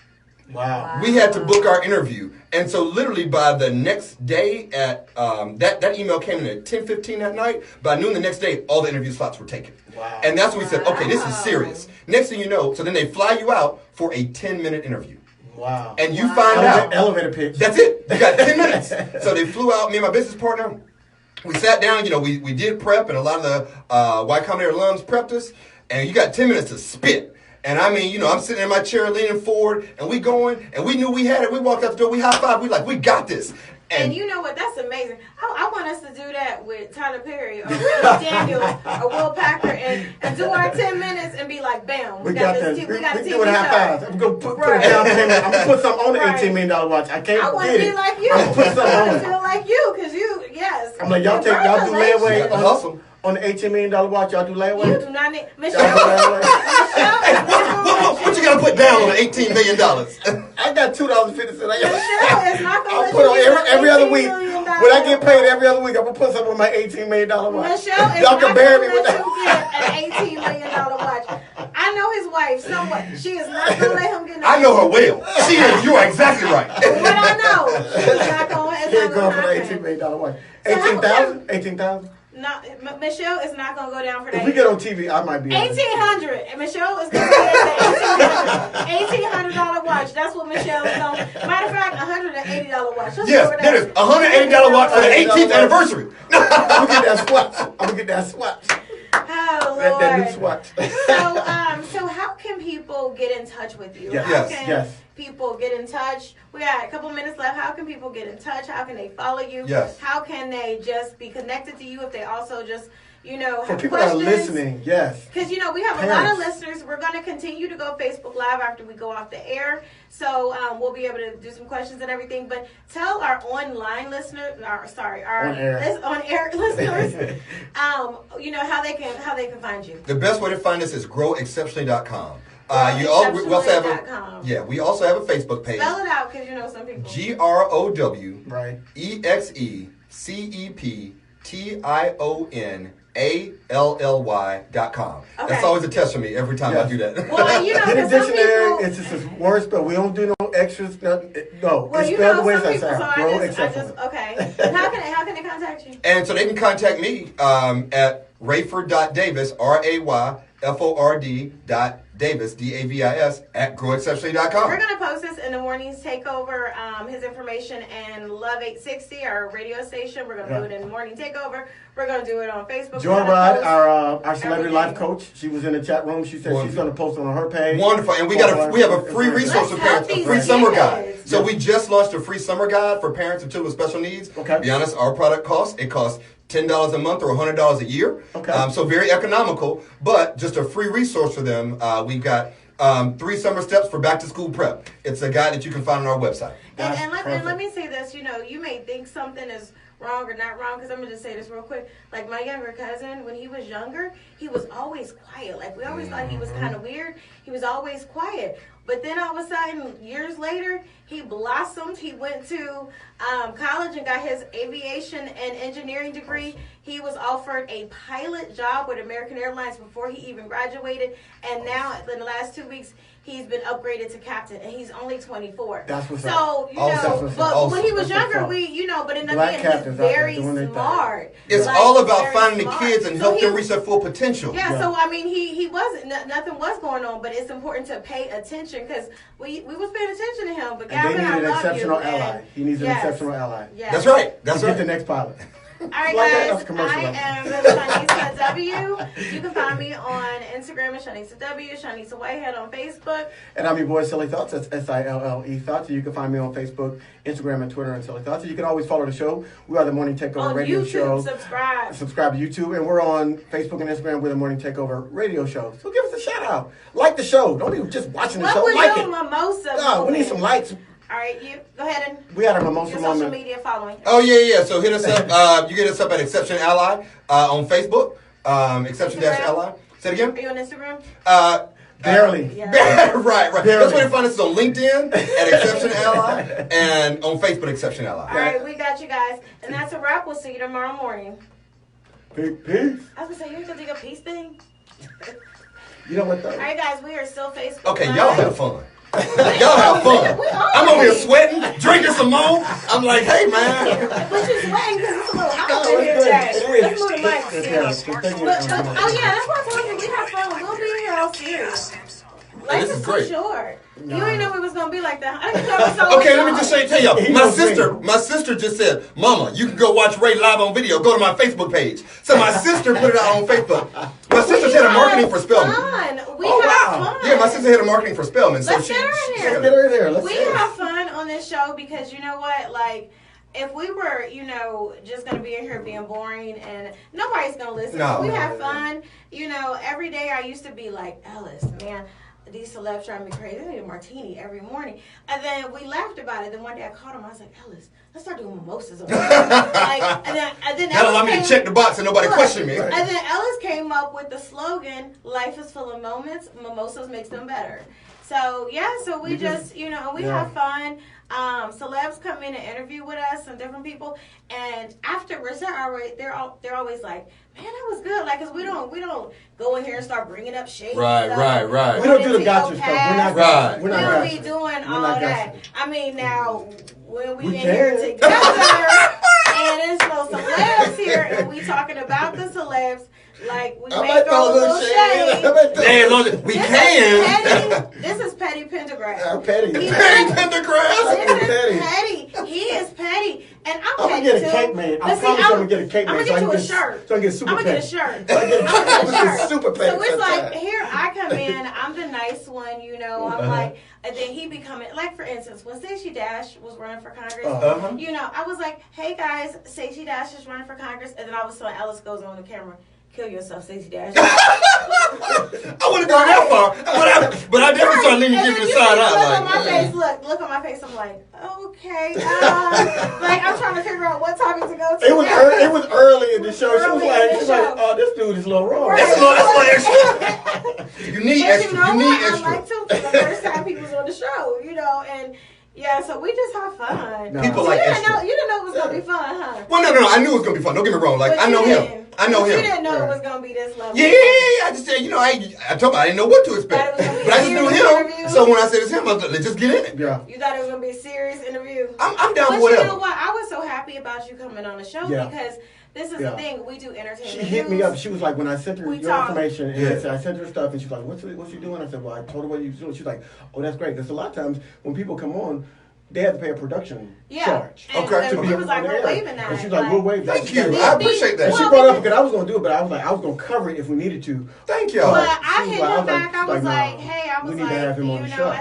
Wow. We had to book our interview. And so literally by the next day at, that email came in at 10:15 that night. By noon the next day, all the interview slots were taken. Wow. And that's when we said, okay, this is serious. Next thing you know, so then they fly you out for a 10-minute interview. Wow. And you find out. Elevator pitch. That's it. You got 10 minutes. So they flew out, me and my business partner. We sat down, we did prep, and a lot of the Y Combinator alums prepped us. And you got 10 minutes to spit. And I mean, I'm sitting in my chair leaning forward, and we going, and we knew we had it. We walked out the door, we high-fived, we like, we got this. And you know what? That's amazing. I want us to do that with Tyler Perry or Willie Daniels or Will Packer and do our 10 minutes and be like, bam, we got this. We got a TV do it high fives. I'm going to put a down payment. I'm going to put something on the $18 million watch. I can't I want get to it. be like you. I'm going to put something I on want it. to feel like you because you, yes. I'm like, y'all do layaway on the $18 million watch. Y'all do layaway? You do not need, Michelle. What you got to put down on the $18 million? I got $2.50. Michelle is not going to I'll put on every other week. $18 million When I get paid every other week, I'm gonna put something on my $18 million watch. Michelle is Y'all can not bury gonna me with let that. you get an $18 million watch. I know his wife somewhat. She is not gonna let him get. I know her well. She is. You are exactly right. What I know, she's not going. It's Can't not go gonna for the happen. $18 million watch. So how 18,000? 18,000? No, Michelle is not gonna go down for that. If we get on TV, I might be. 1,800, and Michelle is gonna get the $1,800 watch. That's what Michelle is going. Matter of fact, $180 watch. Let's Yes, go with that is $180 watch for the 18th anniversary. I'm gonna get that swatch. I'm gonna get that swatch. Oh Lord. That new swatch. So how can people get in touch with you? Yes. How can Yes. people get in touch? We got a couple minutes left. How can people get in touch? How can they follow you? Yes. How can they just be connected to you if they also just, For have people that are questions? listening, yes. Because, we have a lot of listeners. We're going to continue to go Facebook Live after we go off the air. So we'll be able to do some questions and everything. But tell our online listeners, on-air listeners, how they can find you. The best way to find us is growexceptionally.com. We also have we also have a Facebook page. Spell it out because some people. GROW Right. EXECEPTIONALLY.com. Okay. That's always a test for me every time I do that. Well, In the dictionary, it's just a word spell. We don't do no extras. No, Well, it's spelled the way some it's people, so sound. Grow exceptionally. okay. How can they contact you? And so they can contact me at Rayford.Davis, RAYFORD.Davis, DAVIS, at growexceptionally.com. We're going to post this in the Mornings Takeover, his information, and Love 860, our radio station. We're going to do it in the Morning Takeover. We're going to do it on Facebook. Joy Rod, our celebrity life coach, she was in the chat room. She said she's going to post it on her page. Wonderful. And we have a free resource for parents, a free summer guide. So we just launched a free summer guide for parents of children with special needs. Okay. To be honest, our product costs $10 a month or $100 a year. Okay. So very economical, but just a free resource for them. We've got 3 summer steps for back to school prep. It's a guide that you can find on our website. And let me say this, you may think something is wrong or not wrong, because I'm going to just say this real quick. Like my younger cousin, when he was younger, he was always quiet. Like we always thought he was kind of weird. He was always quiet. But then all of a sudden, years later, he blossomed. He went to college and got his aviation and engineering degree. He was offered a pilot job with American Airlines before he even graduated. And now, in the last 2 weeks, he's been upgraded to captain, and he's only 24. That's what's so, up. But when he was younger, but in the end, he's very smart. It's all about finding the kids and help them reach their full potential. Yeah, so I mean, he wasn't, nothing was going on, but it's important to pay attention because we was paying attention to him. But Gavin, they need an exceptional ally. ally. He needs an exceptional ally. Yes. That's right. That's right. Get the next pilot. All right, guys, I am Shanisa W. You can find me on Instagram at Shanisa W, Shanisa Whitehead on Facebook. And I'm your boy, Sillethoughts. That's Sille Thoughts. And you can find me on Facebook, Instagram, and Twitter, and Sillethoughts. And you can always follow the show. We are the Morning Takeover Radio YouTube, Show. Subscribe to YouTube. And we're on Facebook and Instagram with the Morning Takeover Radio Show. So give us a shout out. Like the show. Don't even just watching the show. Like it. Mimosa No, we need some likes. All right, you go ahead and we had a mimosa your moment. social media following. Oh yeah. So hit us up. You get us up at Exception Ally on Facebook. Exception-Ally. Say it again. Are you on Instagram? Barely. right. Barely. That's where you find us on LinkedIn at Exception Ally and on Facebook Exception Ally. All right, we got you guys, and that's a wrap. We'll see you tomorrow morning. Peace. I was gonna say, you gonna do a peace thing? You know what though? All right, guys, we are still Facebook. Okay, Live. y'all have fun. Y'all have fun. I'm over here sweating, drinking some more. I'm like, hey man. But you're sweating because it's a little hot in here today. Let's move the mic. That's why I told you we have fun. We'll be here all serious. Life This is is great. too short. You didn't know it was gonna be like that. I didn't know it was so Okay, short. let me just tell y'all. My sister just said, Mama, you can go watch Ray live on video. Go to my Facebook page. So my sister put it out on Facebook. My sister's head of marketing for Spelman. We have fun. Yeah, my sister head of marketing for Spelman. So Let's get her in here. Get her in there. We have fun on this show because you know what? Like, if we were, just going to be in here being boring and nobody's going to listen. No, we have fun. Every day I used to be like, Ellis, man, these celebs drive me crazy. They need a martini every morning. And then we laughed about it. Then one day I called him. I was like, Ellis, let's start doing mimosas. And then that'll allow me to check the box and nobody question me. And then Ellis came up with the slogan, life is full of moments. Mimosas makes them better. So, yeah, we just, we have fun. celebs come in and interview with us and different people, and afterwards they're always like, man, that was good. Like, cause we don't go in here and start bringing up shade. Right. We don't do the gotcha stuff. We're not right. We don't be doing all that. I mean, now when we in can. here together and there's no celebs here and we talking about the celebs. Like, we may throw a little shade. We can. This is Petty Pendergrass. Petty. Petty Pendergrass. Petty. He is petty. And I'm gonna get a cape made. I promise I'm gonna get a cape made. I'm gonna get you a shirt. So I get super I'm gonna get a shirt. I'm gonna get super petty. So it's like, here I come in, I'm the nice one, you know, I'm like, and then he becoming, like, for instance, when Stacey Dash was running for Congress, you know, I was like, hey guys, Stacey Dash is running for Congress, and then all of a sudden Ellis goes on the camera. Kill yourself, Stacey Dash. I wouldn't go that far, but I definitely started leaning, giving the side out. Look on my face. Look on my face. I'm like, okay. Like, I'm trying to figure out what topic to go to. It was early in the show. She was like, oh, this dude is a little wrong. That's a little extra. You need extra. You know what? Extra. I like to for the first time he was on the show, you know, and. Yeah, so we just have fun. No. People like extra. You didn't know it was gonna be fun, huh? Well, no. I knew it was gonna be fun. Don't get me wrong. Like, I know him. You didn't know it was gonna be this level. Yeah. I just said, you know, I told him I didn't know what to expect, but I just knew him. Interview. So when I said it's him, I was like, let's just get in it. Yeah. You thought it was gonna be a serious interview. I'm down for But whatever. you know what? I was so happy about you coming on the show because. This is the thing, we do entertainment. She hit me up. She was like, when I sent her your information, and I sent her stuff, and she's like, what's you doing? I said, well, I told her what you doing. She's like, oh, that's great. Because a lot of times when people come on, they have to pay a production charge. Okay. And he was like, we're waiving that. And she's like, we'll waive that. Thank you. I appreciate that. And she brought it up because I was going to do it, but I was like, I was going to cover it if we needed to. Thank y'all. But I hit him back. I was like, hey, I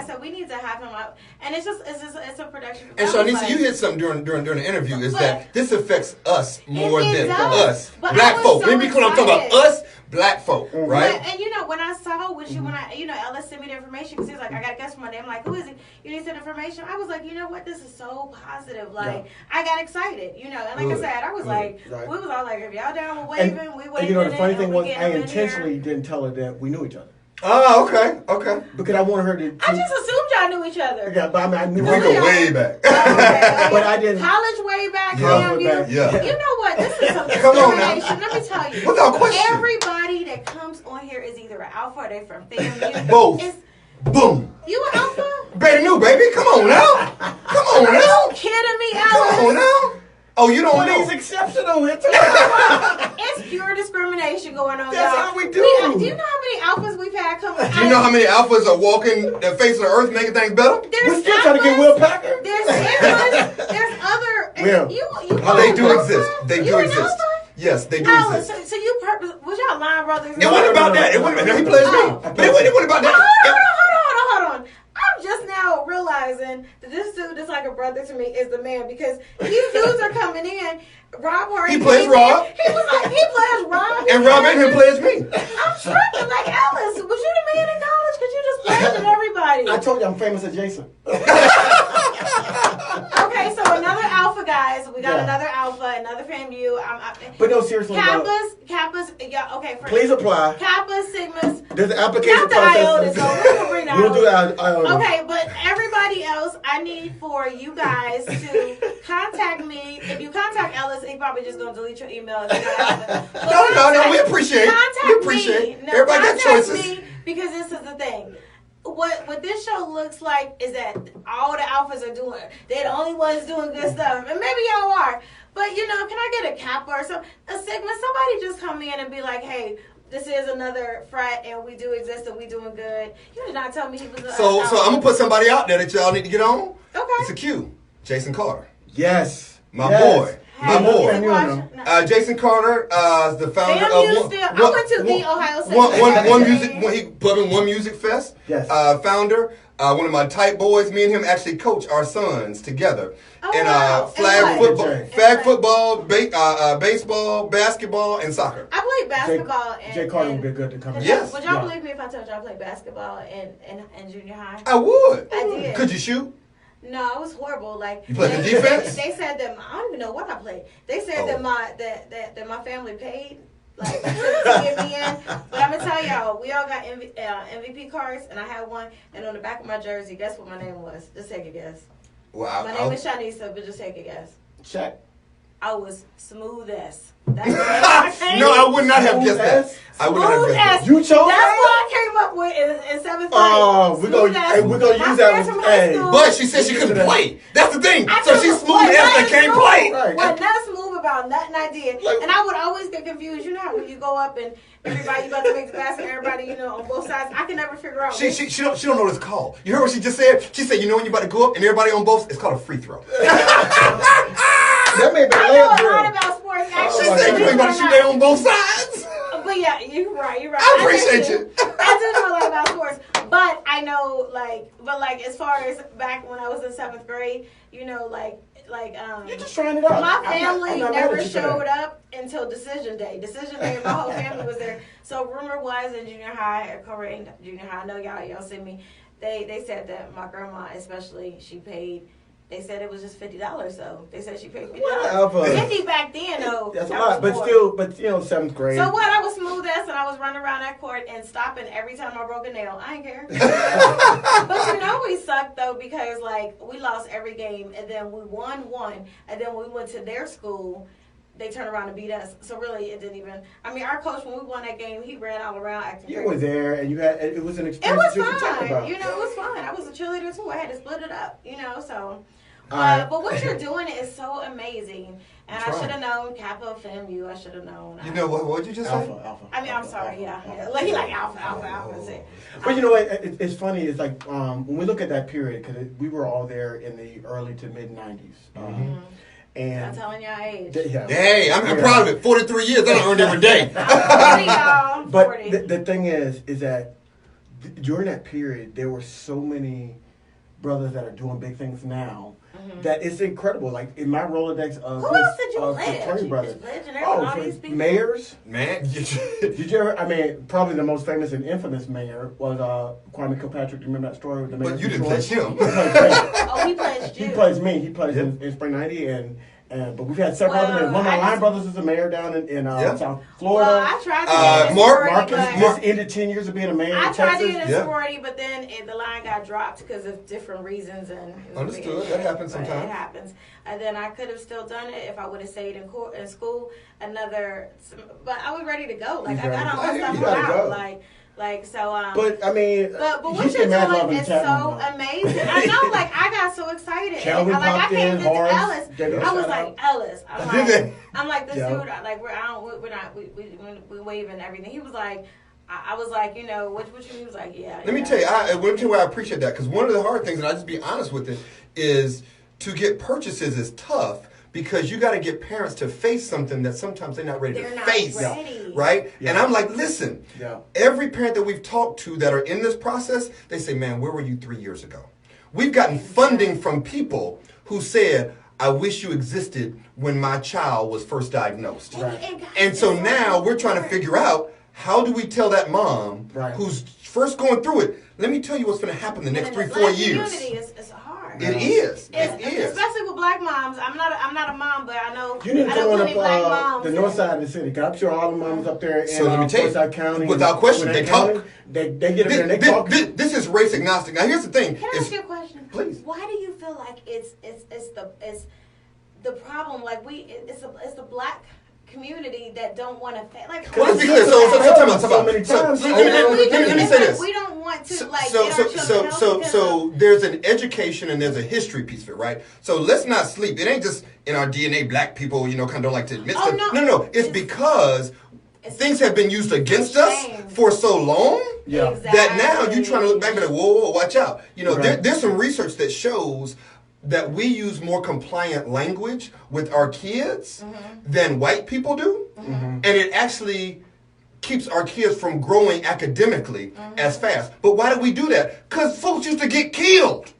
said, we need to have him up. And it's a production. And Shawnisa, you hit something during the interview is that this affects us more than us. Black folk. Maybe when I'm talking about us, black folk, right? And you know, when I saw with you, when Ellis sent me the information, because he's like, I got to guess for my name. I'm like, who is he? You need some information? I was like, you know what? This is so positive. Like, I got excited, you know. And like I said, I was like, we was all like, if y'all down with waving, we waving. And you know, the funny thing was, I intentionally didn't tell her that we knew each other. Oh, okay. Because I wanted her to. I just assumed y'all knew each other. Yeah, but I mean, I knew. We go way back. Okay. But I didn't. College way back. Yeah. You know what? This is some Come on now. discrimination. Let me tell you. Without question. Everybody that comes on here is either an alpha or they from FAMU. Both. Boom. You an alpha? Better new, baby. Come on now. Are you kidding me, Alex? Come on now. Oh, you don't know. He's exceptional. It's pure discrimination going on, That's y'all. how we do. Do you know how many alphas we've had come? Do you know how many alphas are walking the face of the earth making things better? We're still trying to get Will Packer. There's other. Will. They do exist. They do exist. Yes, they do exist. So you was y'all line brothers? It wasn't about that. It wasn't. He plays me. But it wasn't about that. Hold on. I'm just now realizing that this dude is like a brother to me is the man because these dudes are coming in. Rob Hardy. He plays Rob. He was like, he plays Rob. And Rob and him plays me. I'm tripping like Ellis. Was you the man in college? Because you just played with everybody. I told you I'm famous at Jason. Okay, so another alpha, guys. We got another alpha, another FAMU. But no, seriously. Kappas. Yeah, okay. Please apply. Kappas, Sigmas. There's an application not the process. IOTA, so we're going to bring the We'll do IOTA. Okay, but everybody else, I need for you guys to contact me. If you contact Ellis, he probably just going to delete your email. If No, we appreciate it. Contact we appreciate me. No, everybody got choices. Me because this is the thing. What this show looks like is that all the alphas are doing. They're the only ones doing good stuff. And maybe y'all are. But, you know, can I get a Kappa or something? A Sigma? Somebody just come in and be like, hey, this is another frat and we do exist and we doing good. You did not tell me he was a So I'm going to put somebody out there that y'all need to get on. Okay. It's a Q. Jason Carter. Yes. My boy. Hey, My boy. Jason Carter, the founder of I went to the Ohio State. He put in One Music Fest. Yes. Founder. One of my tight boys. Me and him actually coach our sons together. Flag football, baseball, basketball, and soccer. I played basketball. Jay Carter would be good to come in. Yes. Would y'all believe me if I told y'all I played basketball in junior high? I would. I did. Could you shoot? No, I was horrible. Like you played the defense. They said that I don't even know what I played. They said that my family paid like to get me in. But I'm gonna tell y'all, we all got MVP cards, and I had one. And on the back of my jersey, guess what my name was? Just take a guess. Well, My name is Shanisa, but just take a guess. Check. I was smooth as. That's the name I came No, I would not have guessed that. Smooth I would not have Smooth guessed as. that. You chose That's that? what I came up with in 7th grade. Oh, we're Smooth gonna as. use that My friends one. from high Hey. school. But she said she couldn't play. That's the thing. I So couldn't- she's smooth what as that nothing can't smooth. play. Right. What nothing smooth about nothing I did. Like- And I would always get confused. You know how when you go up and everybody about to make the basket, everybody, you know, on both sides. I can never figure out. She don't know what it's called. You heard what she just said? She said, you know when you're about to go up and everybody on both, it's called a free throw. That may be a I know layup a lot drill. about sports. She Actually, said, you know you about to shoot that on both sides. But yeah, you're right. You're right. I appreciate you. I do know a lot about sports, but I know like as far as back when I was in 7th grade, you know, You're just trying it out. my I'm family not mad never at you for that. showed up until decision day. Decision day, my whole family was there. So rumor was in junior high, or Korean junior high, I know y'all see me. They said that my grandma, especially, she paid. They said it was just $50, so they said she paid $50. Whatever. 50 back then, though. That's a that lot, was but more. still, 7th grade. So what? I was smooth ass and I was running around that court and stopping every time I broke a nail. I ain't care. But you know we sucked though because like we lost every game and then we won one and then when we went to their school, they turned around and beat us. So really, it didn't even. I mean, our coach when we won that game, he ran all around acting. You were there, and you had it was an It experience was you could talk fun. about. You know, it was fun. I was a cheerleader too. I had to split it up. You know, so. Alright. But what you're doing is so amazing, and Trying. I should have known Kappa FAMU. I should have known. You know what'd you just say? Alpha. I mean, I'm sorry, yeah. Like, he like alpha. That's it. But you know what? It's funny. It's like when we look at that period, because we were all there in the early to mid '90s, I'm and telling y'all age. Hey, I'm proud of it. 43 years, I don't earn every day. I'm 40, y'all. I'm But 40. the thing is that during that period, there were so many brothers that are doing big things now. That it's incredible. Like in my Rolodex of Who else did you fraternity pledge? You brothers. just pledging all for these people? mayors. Man, Did you ever? I mean, probably the most famous and infamous mayor was Kwame Kilpatrick. Do you remember that story with the mayor? but you of didn't Detroit? pledge him. Oh, he pledged you. He plays me. He plays in Spring 90, and but we've had several other mayors. One of my line brothers is a mayor down in South Florida. Well, I tried to get in a sorority, Marcus but just ended 10 years of being a mayor I in tried Texas. to get in Yeah. a sorority, but then the line got dropped because of different reasons and Understood. That happens But sometimes. It happens, and then I could have still done it if I would have stayed in school. But I was ready to go. Like I got all my stuff You gotta out. go. Like so. But I mean, But what you you're get mad love doing in the is chat so room, though. amazing. I know, like I got so excited. Calvin And, like I popped came in, to Horace, Ellis. David, I was shout like out. Ellis. I'm like this Joe. dude. Like we waving and everything. He was like. I was like, you know, what you mean? He was like, yeah. Let me tell you, let me tell you why I appreciate that. Because one of the hard things, and I just be honest with it, is to get purchases is tough because you got to get parents to face something that sometimes they're not ready They're to not face. ready. Right? Yeah. And I'm like, listen, Yeah. every parent that we've talked to that are in this process, they say, man, where were you 3 years ago? We've gotten funding from people who said, I wish you existed when my child was first diagnosed. Right. And so now we're trying to figure out, how do we tell that mom who's first going through it, let me tell you what's going to happen the next 3-4 years. Community is hard. It is. It's, It is. especially with black moms. I'm not a mom, but I know You need to I come know on plenty black up moms. the north side of the city. 'Cause I'm sure all the moms up there in So let me tell you, Forsyth County, without question, Gwinnett they County, talk. They get up there and they talk. This is race agnostic. Now here's the thing. Can I ask you a question? Please. Why do you feel like it's the problem? Like it's the black community that don't want to like. Well, let's be clear. So many times. let me say this. We don't want to So, like. so, get so, our so, children so, healthy so there's an education and there's a history piece of it, right? So let's not sleep. It ain't just in our DNA, black people, kind of don't like to admit Oh, stuff. no. No. It's because things have been used against us shame. for so long Yeah. that now you're trying to look back and be like, whoa, watch out. Right. There's some research that shows that we use more compliant language with our kids than white people do. And it actually keeps our kids from growing academically as fast. But why do we do that? Because folks used to get killed.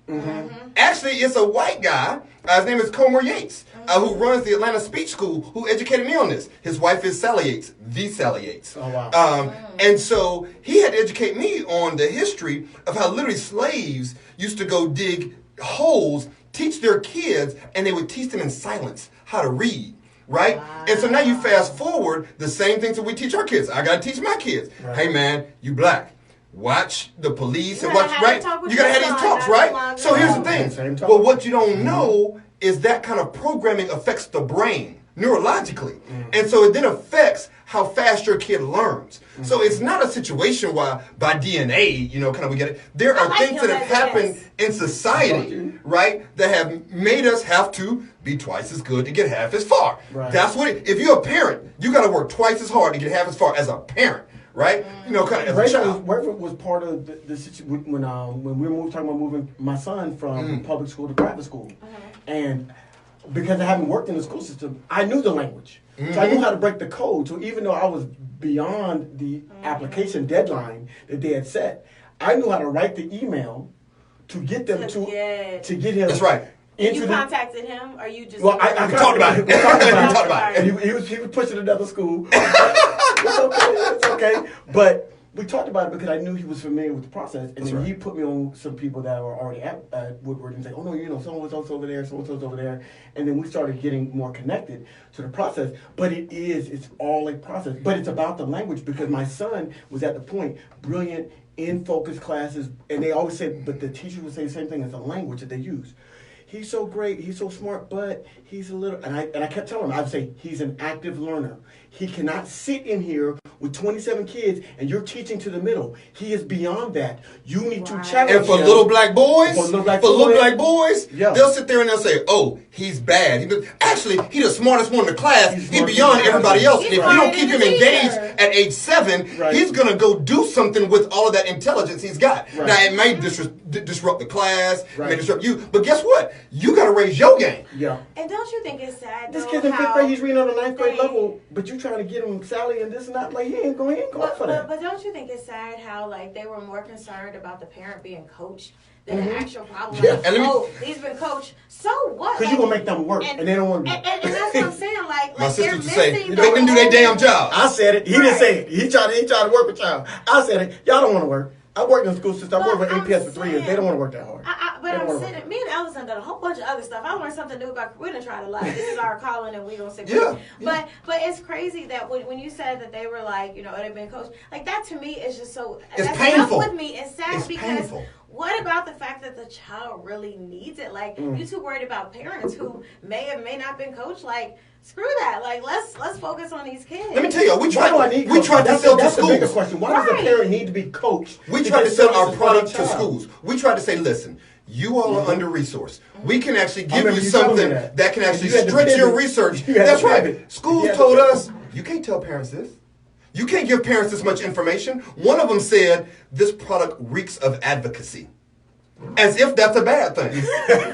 Actually, it's a white guy. His name is Comer Yates, who runs the Atlanta Speech School, who educated me on this. His wife is Sally Yates, the Sally Yates. Oh, wow. And so he had to educate me on the history of how literally slaves used to go dig holes, teach their kids, and they would teach them in silence how to read. Right? Wow. And so now you fast forward, the same things that we teach our kids. I got to teach my kids. Right. Hey, man, you black. watch the police You and watch, right? You gotta have these talks, right? So here's the thing. Well, what you don't know is that kind of programming affects the brain neurologically. And so it then affects how fast your kid learns. So it's not a situation where by DNA, kind of we get it. There are things that have happened in society, right, that have made us have to be twice as good to get half as far. Right. That's what, if you're a parent, you got to work twice as hard to get half as far as a parent. Right, kind of as a child. Rayford was part of the situation when we were talking about moving my son from public school to private school, and because I haven't worked in the school system, I knew the language, so I knew how to break the code. So even though I was beyond the application deadline that they had set, I knew how to write the email to get them to get him. That's right. You contacted him, or you just? Well, I talked about it. We talked about it. And he was pushing another school. It's okay. But we talked about it because I knew he was familiar with the process, and then he put me on some people that were already at Woodward and say, "Oh no, someone's over there, someone's over there," and then we started getting more connected to the process. But it's all a process. But it's about the language because my son was at the point brilliant in focus classes, and they always say, but the teacher would say the same thing as the language that they use. He's so great, he's so smart, but he's a little, and I kept telling him, I'd say, he's an active learner. He cannot sit in here with 27 kids and you're teaching to the middle. He is beyond that. You need to challenge him. And for little black boys, they'll sit there and they'll say, oh, he's bad. Actually, he's the smartest one in the class. He's beyond everybody else. And if you don't keep him engaged at age 7, he's going to go do something with all of that intelligence he's got. Now, it may disrupt the class, it may disrupt you, but guess what? You got to raise your game. Yeah. And don't you think it's sad, this kid's in 5th grade, he's reading on the 9th grade level, but you trying to get him Sally and this and that, like he ain't going for that. But don't you think it's sad how they were more concerned about the parent being coached than the actual problem? He's been coached, so what? Because you're going to make them work, and they don't want to. And that's what I'm saying, my sister used to say, make them do their damn job. I said it, he didn't say it. He tried to work with y'all. I said it, y'all don't want to work. I worked in the school system. I worked with APS for 3 years. They don't want to work that hard. But I'm saying, me and Allison done a whole bunch of other stuff. I learned something new about. We're gonna try to this is our calling, and we gonna say. But it's crazy that when you said that they were they've been coached, that to me is just so. It's painful. With me, it's sad because. Painful. What about the fact that the child really needs it? You too worried about parents who may have may not been coached. Screw that. Let's focus on these kids. Let me tell you, we tried to sell to schools. That's the bigger question. Why does the parent need to be coached? We tried to sell our product to schools. We tried to say, listen, you all are under-resourced. We can actually give you something that can actually stretch your research. That's right. Schools told us, you can't tell parents this. You can't give parents this much information. One of them said, this product reeks of advocacy. As if that's a bad thing.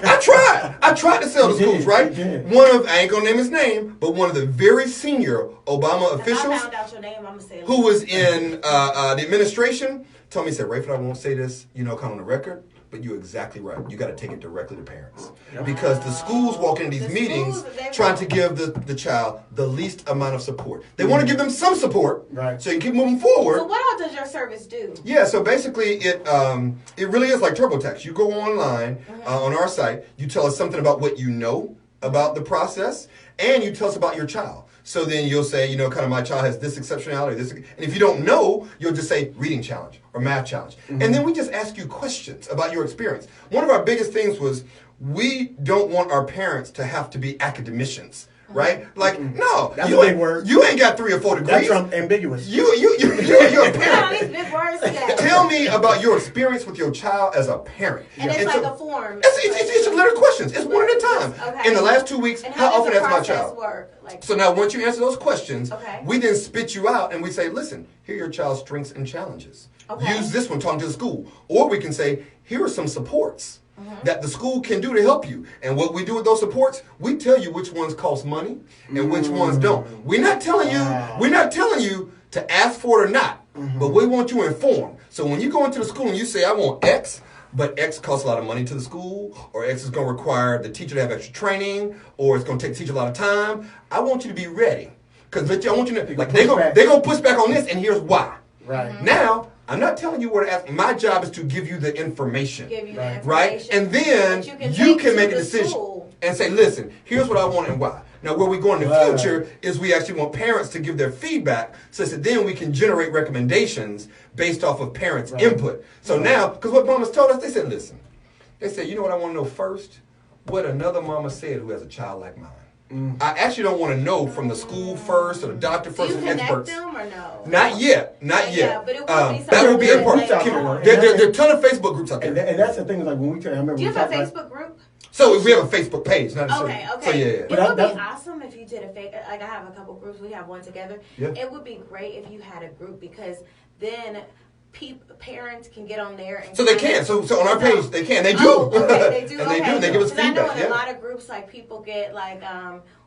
I tried to sell to schools, right? I ain't gonna name his name, but one of the very senior Obama officials I found out your name, I'm gonna say who was in the administration told me, he said, Rayford, I won't say this, kind of on the record, but you're exactly right. You got to take it directly to parents. Because the schools walk into these meetings trying to give the child the least amount of support. They want to give them some support so you can keep moving forward. So what else does your service do? Yeah, so basically it really is like TurboTax. You go online on our site, you tell us something about what you know about the process, and you tell us about your child. So then you'll say, kind of my child has this exceptionality, and if you don't know, you'll just say reading challenge or math challenge. And then we just ask you questions about your experience. One of our biggest things was we don't want our parents to have to be academicians. Right? No. That's a big word. You ain't got 3 or 4 degrees. That's ambiguous. You're a parent. These big words Tell me about your experience with your child as a parent. And it's a form. It's a letter of questions. It's one at a time. Okay. In the last 2 weeks, how often has my child? So now once you answer those questions, we then spit you out and we say, listen, here are your child's strengths and challenges. Use this one talking to the school. Or we can say, here are some supports that the school can do to help you. And what we do with those supports, we tell you which ones cost money and which ones don't. We're not telling you to ask for it or not, but we want you informed. So when you go into the school and you say, I want X, but X costs a lot of money to the school, or X is going to require the teacher to have extra training, or it's going to take the teacher a lot of time, I want you to be ready. Because I want you to, they're going to push back on this, and here's why. Right. Now, I'm not telling you where to ask. My job is to give you the information. Right? And then you can make a decision and say, listen, here's what I want and why. Now, where we go in the future is we actually want parents to give their feedback so that then we can generate recommendations based off of parents' input. So now, because what mamas told us, they said, listen, they said, you know what I want to know first? What another mama said who has a child like mine. I actually don't want to know from the school first or the doctor first. Do you connect experts. them or no? Not yet. Yeah, but it would be that would be important. There are a ton of Facebook groups out there. And that's the thing, is like when we tell, I remember. Do you have a Facebook group? So we have a Facebook page. Not okay. So yeah. It would be awesome if you did like I have a couple groups. We have one together. Yeah. It would be great if you had a group because then parents can get on there. And so they can. So on our page they can. They do. Oh, okay, they do. And they do. And they give us feedback. I know in a lot of groups like people get like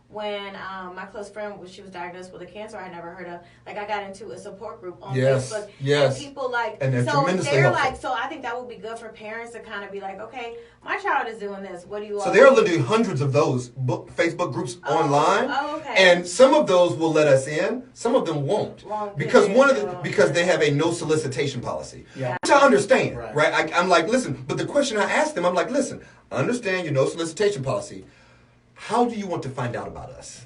when my close friend she was diagnosed with a cancer I never heard of. Like I got into a support group on Facebook. Yes. And people like and they're tremendously they're helpful. like so I think that would be good for parents to kind of be like, okay, my child is doing this. What do you? So there are literally hundreds of those Facebook groups online. Oh, okay. And some of those will let us in. Some of them won't. Because because they have a no solicitation policy. Yeah. Which I understand, right? I'm like, listen. But the question I asked them, I'm like, listen. I understand your no solicitation policy. How do you want to find out about us?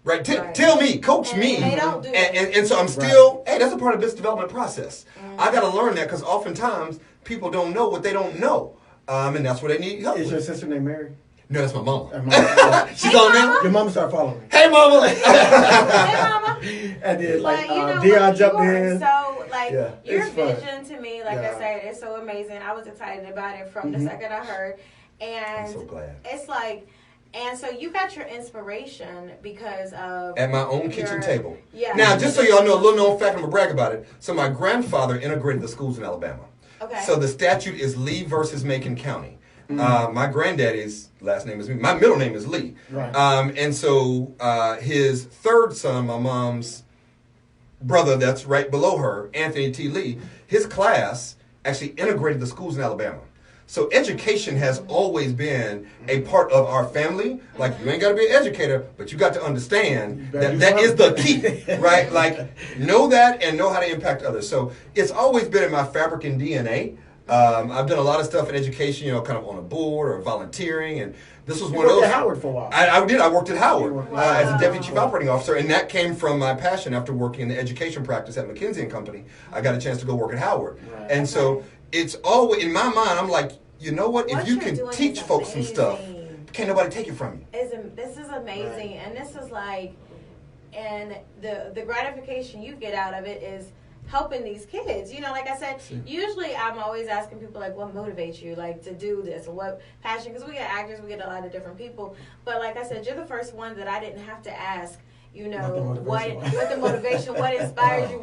Right? Tell me, coach me. They don't do and so I'm still, hey, that's a part of business development process. I got to learn that because oftentimes people don't know what they don't know. And that's what they need help with. Is your sister named Mary? No, that's my mama. She's on now? Your mama started following me. Hey, mama. Hey, mama. And then, like, Dion jumped in. So, like, your fun. vision to me, like I said, is so amazing. I was excited about it from the second I heard. And I'm so glad. It's like, and so you got your inspiration because of... At my own kitchen table. Yeah. Now, just so y'all know, a little known fact, I'm going to brag about it. So my grandfather integrated the schools in Alabama. Okay. So the statute is Lee versus Macon County. My granddaddy's last name is me. My middle name is Lee. Right. And so his third son, my mom's brother that's right below her, Anthony T. Lee, his class actually integrated the schools in Alabama. So education has always been a part of our family. Like, you ain't got to be an educator, but you got to understand that is the key, right? Like, know that and know how to impact others. So it's always been in my fabric and DNA. I've done a lot of stuff in education, kind of on a board or volunteering, and this was one of those. You worked at Howard for a while. I did. I worked at Howard as a deputy chief operating officer, and that came from my passion after working in the education practice at McKinsey & Company. I got a chance to go work at Howard, and so it's always in my mind. I'm like, you know what? If you can teach folks some stuff, can't nobody take it from you. This is amazing, and this is like, and the gratification you get out of it is helping these kids. Like I said, usually I'm always asking people, like, what motivates you, like, to do this, or what passion, because we get actors, we get a lot of different people, but like I said, you're the first one that I didn't have to ask, what the motivation, what inspires you,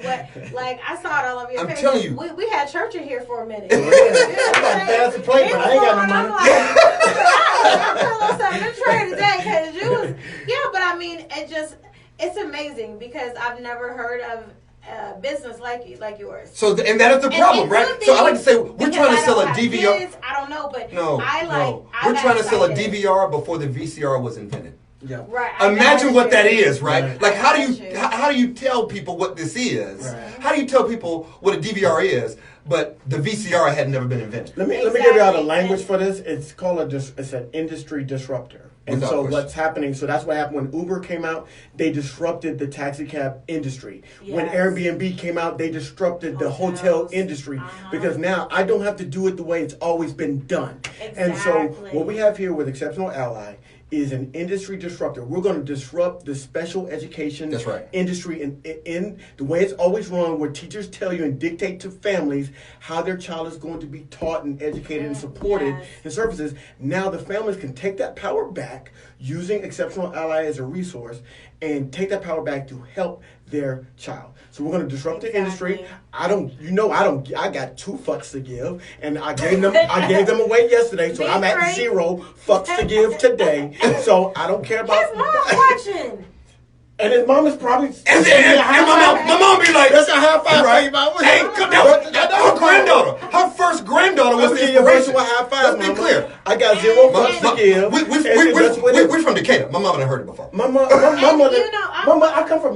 like, I saw it all over your face. I'm telling you. We had church in here for a minute. I got to play, but I ain't got no money. I'm like, I'm trade today, because you was, but I mean, it's amazing, because I've never heard of business like yours. So, and that is the problem, right? So I like to say, we're trying to sell a DVR. Kids, I don't know, but No. We're trying to sell a DVR before the VCR was invented. Yeah. Right. Imagine what that is, right? Like, how do you tell people what this is? Right. How do you tell people what a DVR is? But the VCR had never been invented. Let me give you all the language for this. It's called it's an industry disruptor. And so what's happening, so that's what happened when Uber came out, they disrupted the taxi cab industry. Yes. When Airbnb came out, they disrupted the hotel industry. Because now I don't have to do it the way it's always been done. Exactly. And so what we have here with Exceptional Ally is an industry disruptor. We're going to disrupt the special education industry in the way it's always run, where teachers tell you and dictate to families how their child is going to be taught and educated and supported in services. Now the families can take that power back using Exceptional Ally as a resource and take that power back to help their child. So we're going to disrupt the industry. I got 2 fucks to give, and I gave them away yesterday, so I'm at 0 fucks to give today. So I don't care about. His mom watching. And his mom is probably. And my mom be like, that's a high five, right? Hey, her granddaughter. Her first granddaughter was the inspiration. High five. Let's be clear. I got 0 fucks to give. We're from Decatur. My mama done heard it before. My mother.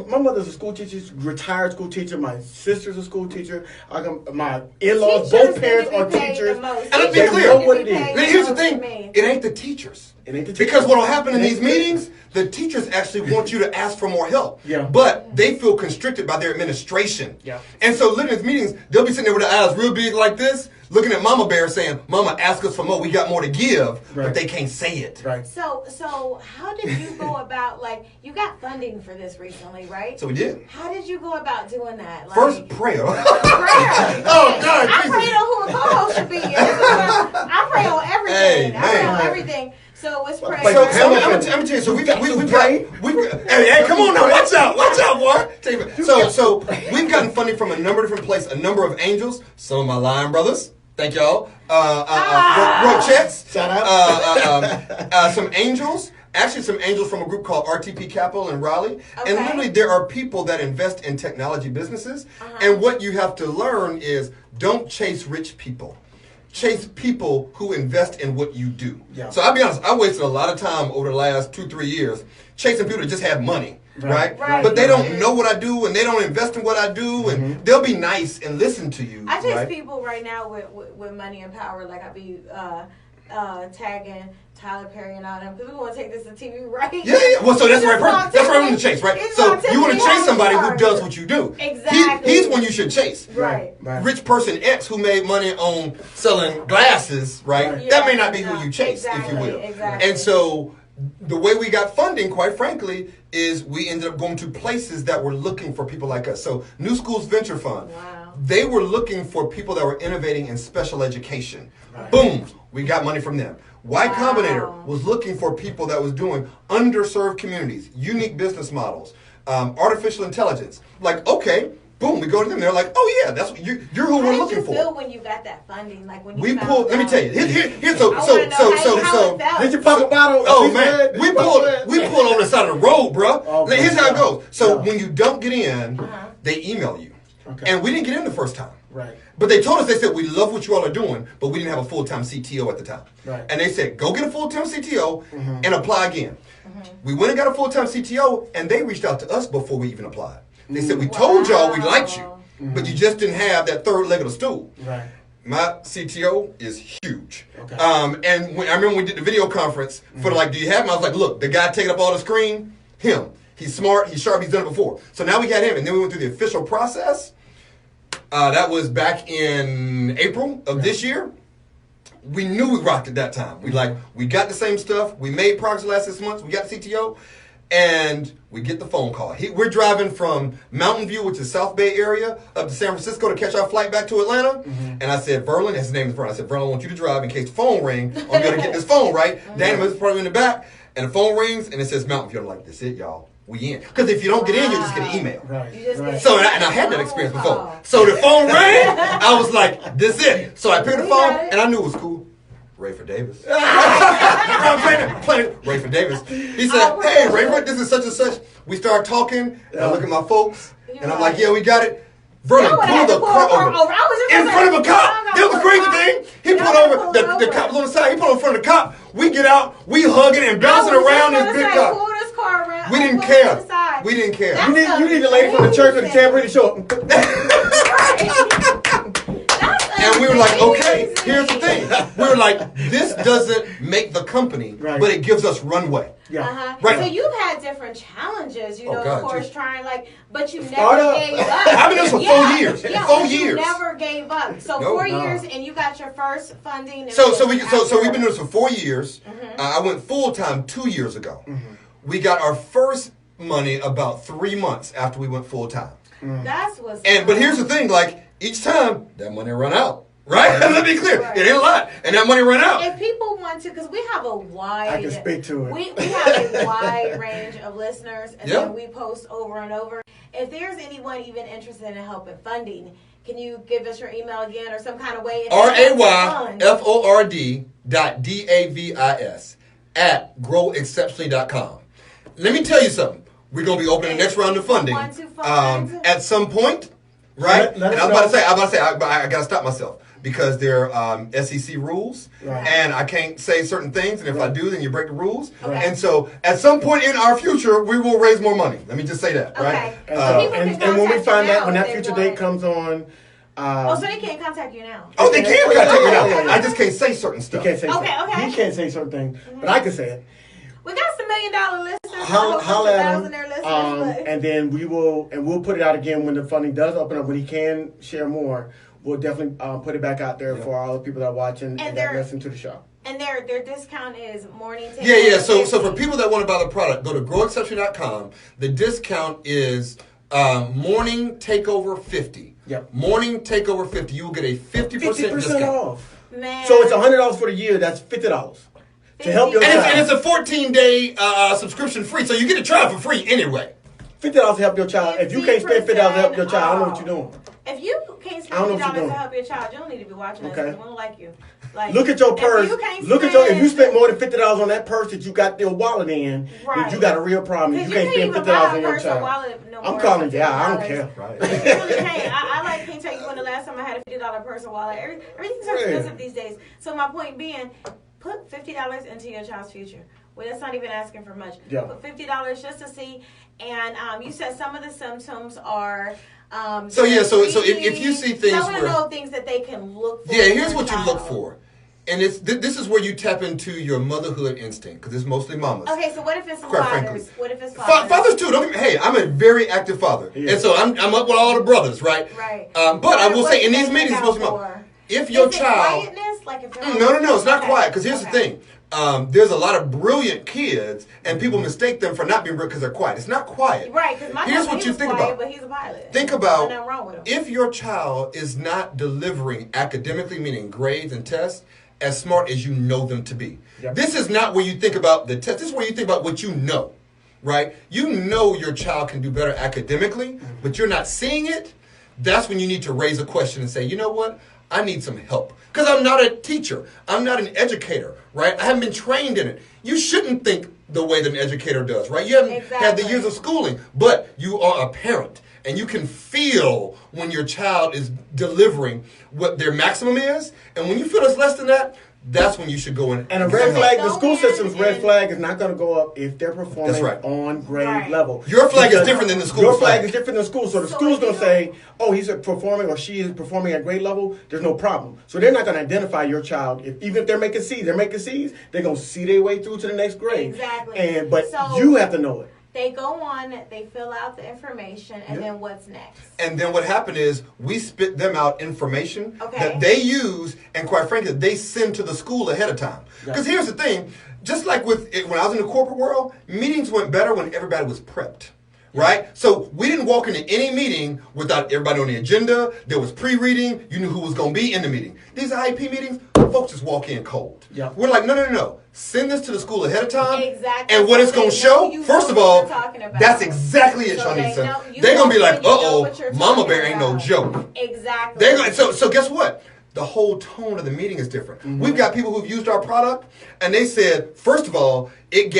My mother's a school teacher, retired school teacher. My sister's a school teacher. My in-laws, both parents are teachers. And let's be clear. Know what it is. Here's the thing. It ain't the teachers. Because what will happen in these meetings, the teachers actually want you to ask for more help. Yeah. But they feel constricted by their administration. Yeah. And so literally in these meetings, they'll be sitting there with their eyes real big like this, looking at Mama Bear saying, Mama, ask us for more. We got more to give. Right. But they can't say it. Right. So how did you go about, like, you got funding for this recently, right? So we did. How did you go about doing that? Like, First, prayer. prayer. Oh, God. I prayed on who a co-host should be. I pray on everything. Hey, I pray on man. everything. So it's prayer. So I'm gonna tell you. So we got. Hey, come on now, watch out, boy. So we've gotten funding from a number of different places, a number of angels. Some of my Lion brothers. Thank y'all. Wrote checks. Shout out. Some angels. Actually, some angels from a group called RTP Capital in Raleigh. Okay. And literally, there are people that invest in technology businesses. And what you have to learn is don't chase rich people. Chase people who invest in what you do. Yeah. So I'll be honest, I wasted a lot of time over the last 2-3 years chasing people that just have money, right? But they don't know what I do, and they don't invest in what I do, and they'll be nice and listen to you. I chase right? people right now with money and power. Like I be tagging Tyler Perry and all them because we want to take this to TV, right? Yeah. Well, so that's the right person. That's what I'm going to chase, right? So you want to chase somebody who does what you do. Exactly. He's one you should chase. Right. Rich person X who made money on selling glasses, right? Yeah, that may not be who you chase, if you will. Exactly. And so the way we got funding, quite frankly, is we ended up going to places that were looking for people like us. So New Schools Venture Fund. Wow. They were looking for people that were innovating in special education. Right. Boom, we got money from them. Y Combinator was looking for people that was doing underserved communities, unique business models, artificial intelligence. Like, okay, boom, we go to them. They're like, oh yeah, that's what you're who we're looking for. How did you feel when you got that funding? Like when you we pulled. Let me tell you. Here's so did you pop a bottle? Oh man, we pulled on the side of the road, bro. Okay. Here's how it goes. So when you don't get in, they email you, and we didn't get in the first time. Right. But they told us, they said, we love what you all are doing, but we didn't have a full-time CTO at the time. Right. And they said, go get a full-time CTO and apply again. We went and got a full-time CTO, and they reached out to us before we even applied. They said, we told y'all we liked you, but you just didn't have that third leg of the stool. Right. My CTO is huge. Okay. And I remember when we did the video conference for like, do you have him? I was like, look, the guy taking up all the screen, him. He's smart, he's sharp, he's done it before. So now we got him, and then we went through the official process. That was back in April of this year. We knew we rocked at that time. We got the same stuff. We made progress the last 6 months. We got the CTO. And we get the phone call. We're driving from Mountain View, which is South Bay area, up to San Francisco to catch our flight back to Atlanta. And I said, Verlin, his name is Verlin. I said, Verlin, I want you to drive in case the phone rings. I'm going to get this phone, right? Danny was probably in the back. And the phone rings, and it says Mountain View. I'm like, that's it, y'all. We in. Because if you don't get in, you just get an email. Right. So, and I had that experience before. So the phone rang. I was like, this is it. So I picked the phone, and I knew it was cool. Rayford Davis. I'm playing Rayford Davis. He said, hey, Rayford, this is such and such. We start talking, and I look at my folks, and I'm like, yeah, we got it. Vernon pulled the car over in front of a cop. That was the crazy thing. He pulled over. The cop was on the side. He pulled over in front of the cop. We get out. We hugging and bouncing around this big cop. We didn't care. We didn't care. You need the lady from the church with the tambourine to show up. And we were like, okay, here's the thing. We were like, this doesn't make the company, but it gives us runway. Yeah. Right. So you've had different challenges, of course, trying but you never gave up. I've been doing this for 4 years. Yeah, 4 years. You never gave up. So 4 years, and you got your first funding. So we've been doing this for 4 years. I went full time 2 years ago. We got our first money about 3 months after we went full time. That's what's. But here's the thing, each time that money run out. Right? Let me be clear. It ain't a lot. And that money run out. If people want to, because we have a wide... I can speak to it. We have a wide range of listeners, and then we post over and over. If there's anyone even interested in helping funding, can you give us your email again or some kind of way? RayFordDavis@growexceptionally.com. Let me tell you something. We're going to be opening the next round of funding at some point. Right? And I'm about to say, I got to stop myself because there are SEC rules, and I can't say certain things, and if I do, then you break the rules. And so, at some point in our future, we will raise more money. Let me just say that, right? And when we find out, when that future date comes on, so they can't contact you now. Oh, they can contact you now. Yeah. I just can't say certain stuff. He can't say Okay. He can't say certain things, but I can say it. We got some $1 million listeners. Holla at him, listeners, and then we'll put it out again when the funding does open up. When he can share more, we'll definitely put it back out there for all the people that are watching and that listen to the show. And their discount is morning takeover. Yeah. So for people that want to buy the product, go to growexception.com. The discount is morning takeover 50. Yep. Morning takeover 50. You will get a 50% discount off. Man. So it's $100 for the year. That's $50 to help your child. And it's a 14-day subscription free, so you get a trial for free anyway. $50 to help your child. If you can't spend $50 to help your child, I don't know what you're doing. If you can't spend $50 to help your child, you don't need to be watching us. We don't like you. Like, look at your purse. If you spent more than $50 on that purse that you got your wallet in, you got a real problem. You can't spend $50 on your child. I'm calling you out. I don't care. Right. You really can't. I can't tell you when the last time I had a $50 purse or wallet. Everything's so expensive these days. So my point being, put $50 into your child's future. Well, that's not even asking for much. Yeah. But $50 just to see. And you said some of the symptoms are. So if you see things, I want to know things that they can look for. Yeah, here's what you look for. And this is where you tap into your motherhood instinct, because it's mostly mamas. Okay, so what if it's Quite fathers? frankly. What if it's fathers? Fathers too. Hey, I'm a very active father, and so I'm up with all the brothers, right? Right. But I will say in these meetings, mostly mamas. If your child, quietness, like if no, it's not quiet. Because here's the thing. There's a lot of brilliant kids, and people mistake them for not being brilliant because they're quiet. It's not quiet. Right, because my here's husband, what you think quiet, about. but he's a pilot. Think about nothing wrong with him. If your child is not delivering academically, meaning grades and tests, as smart as you know them to be. Yep. This is not where you think about the test. This is where you think about what you know, right? You know your child can do better academically, but you're not seeing it. That's when you need to raise a question and say, you know what? I need some help. Because I'm not a teacher. I'm not an educator, right? I haven't been trained in it. You shouldn't think the way that an educator does, right? You haven't had the years of schooling, but you are a parent. And you can feel when your child is delivering what their maximum is. And when you feel it's less than that, that's when you should go in. And a red flag, the school system's red flag is not going to go up if they're performing on grade level. Your flag is different than the school's Your flag is different than the school. So the school's going to say, oh, he's performing or she is performing at grade level. There's no problem. So they're not going to identify your child. Even if they're making C's, they're going to see their way through to the next grade. Exactly. But you have to know it. They go on, they fill out the information, and then what's next? And then what happened is we spit them out information that they use, and quite frankly, they send to the school ahead of time. Because here's the thing, just like when I was in the corporate world, meetings went better when everybody was prepped. Right? So we didn't walk into any meeting without everybody on the agenda. There was pre-reading. You knew who was going to be in the meeting. These IEP meetings, folks just walk in cold. Yep. We're like, no. Send this to the school ahead of time. Exactly. And what it's going to show, first of all, that's exactly it, Shawnee. They're going to be like, Mama Bear ain't no joke. Exactly. So guess what? The whole tone of the meeting is different. Mm-hmm. We've got people who've used our product, and they said, first of all, it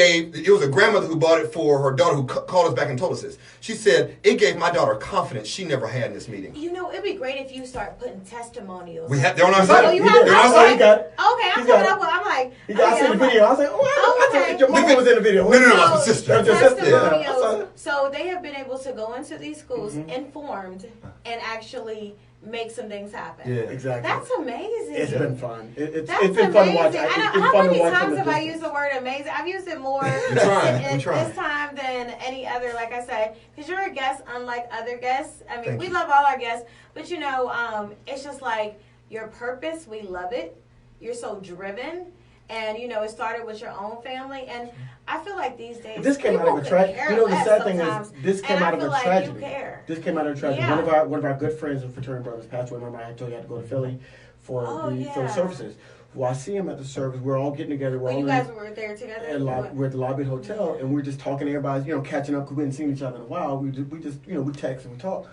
was a grandmother who bought it for her daughter who called us back and told us this. She said, it gave my daughter confidence she never had in this meeting. You know, it'd be great if you start putting testimonials. They're on our site. Oh, you have it. Okay, I'm coming up with, I'm like. I seen the video. I was like, I thought your mom was in the video. No, my sister. Testimonials. So they have been able to go into these schools informed and actually make some things happen. Yeah, exactly. That's amazing. It's been fun. It's been fun to watch. How many times have I used the word amazing? I've used it more this time than any other, like I said, because you're a guest unlike other guests. I mean, we love all our guests, but you know, it's just like your purpose, we love it. You're so driven. And, you know, it started with your own family. And I feel like these days, this came out of a tragedy. You know, the sad thing is, this came out of a tragedy. This came out of a tragedy. Yeah. One of our good friends and fraternity brothers passed away. Remember, I told you I had to go to Philly for the services. Well, I see him at the service. We're all getting together. You guys were there together? We're at the lobby hotel, and we're just talking to everybody, you know, catching up because we hadn't seen each other in a while. We just you know, we text and we talk.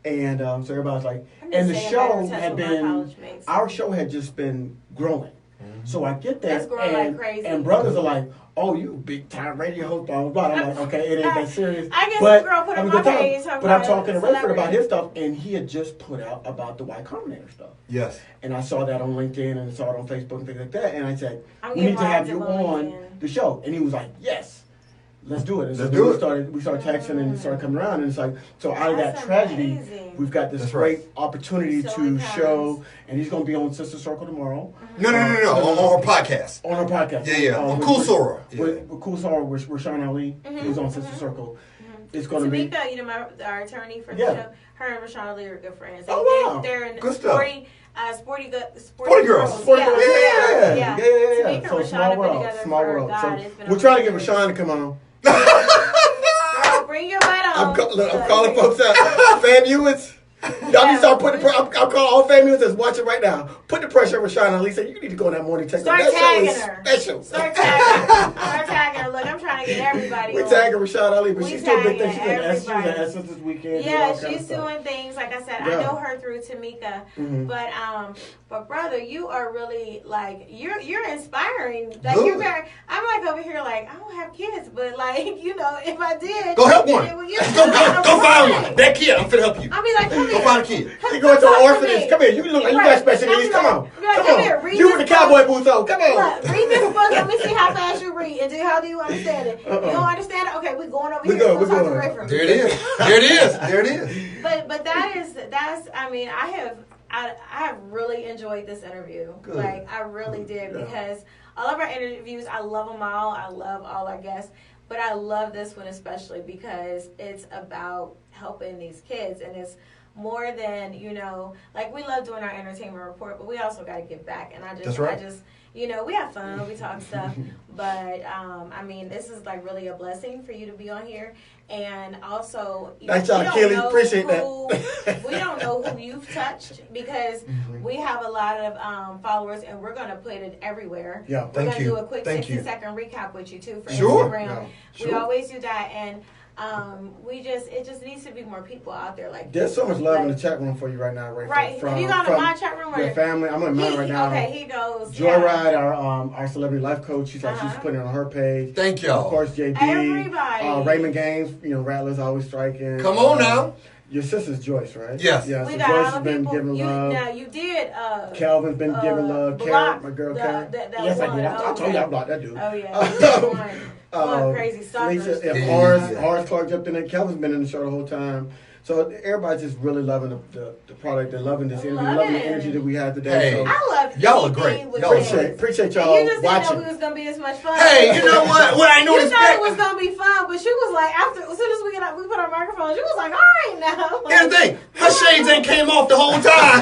And so everybody's like, and the show had been, our show had just been growing. So I get that, and brothers are like, "Oh, you big time radio host, blah blah blah." I'm like, "Okay, it ain't that serious." I guess the girl put on my page. But I'm talking to Rayford about his stuff, and he had just put out about the Y Combinator stuff. Yes. And I saw that on LinkedIn, and I saw it on Facebook and things like that. And I said, "We need to have you on the show." And he was like, "Yes." let's do it. Let's do it. We started texting and it started coming around, and it's like, so out of that tragedy, we've got this great opportunity to show, and he's going to be on Sister Circle tomorrow. No, on her podcast. On her podcast. Yeah. On Cool Sora. With Cool Sora with Rashawn Ali, who's on Sister Circle. It's going to be. Tamika, you know, our attorney for the show, her and Rashawn Ali are good friends. Oh, wow. They're in good stuff. Sporty girls. Yeah. Tamika So and small Rashawn world, have been together small for world. God, So we're trying to get Rashawn to come on. Girl, bring your butt on. I'm calling folks out. Fam Ewins. Y'all need to start putting the pressure. I'm calling all Fam Ewins that's watching right now. Put the pressure on Rashawn Ali. Say, you need to go on that morning text. Start tagging her. Special. Start tagging her. Look, I'm trying to get everybody. We tagging Rashawn Ali, but she's doing big things. She's everybody. at Essence this weekend. Yeah, she's doing things. Like I said, I know her through Tamika. But brother, you are really like you're inspiring. Like you're very. I'm like over here like I don't have kids, but like if I did, go help one. Go find one. That kid, I'm finna help you. I'll be like, come go find a kid. You going to an orphanage? Come here. You look like you got special needs. Come on. Come on. You with the cowboy boots on. Come on. Look, read this book. Let me see how fast you read. And how do you understand it? You don't understand it? Okay, we're going over here. We're going. There it is. But that's. I mean, I have really enjoyed this interview. Good. Like I really did because all of our interviews, I love them all. I love all our guests, but I love this one especially because it's about helping these kids, and it's more than like we love doing our entertainment report, but we also got to give back. And I just we have fun, we talk stuff, but I mean, this is like really a blessing for you to be on here. And also, thanks, y'all, Kelly. Appreciate that. We don't know who you've touched because we have a lot of followers, and we're going to put it everywhere. Yeah, we're going to do a quick 60-second recap with you too for Instagram. Yeah, we always do that, and it just needs to be more people out there like there's so much love in the chat room for you right now, Rayford. Right. Have you gone to my chat room? Your family. I'm in mine right now. Okay, he goes. Joyride, our celebrity life coach. She's putting it on her page. Thank y'all. Of course, JB. Everybody. Raymond Gaines. Rattler's always striking. Come on now. Your sister's Joyce, right? Yes. Yeah. We So got Joyce all has been giving love. Now you did. Calvin's been giving love. Karen, my girl Karen. Yes, I did. I told you I blocked that dude. Oh yeah. One crazy stalker. Horace Clark jumped in there. Kelvin's been in the show the whole time. So everybody's just really loving the product and loving this interview, loving the energy that we had today. Hey, so I love y'all are great. Appreciate y'all you just watching. didn't know it was gonna be this much fun. Hey, you know what? What I know you thought it was gonna be fun, but she was like, as soon as we put our microphones, she was like, all right now. Here's the thing, her shades ain't came off the whole time.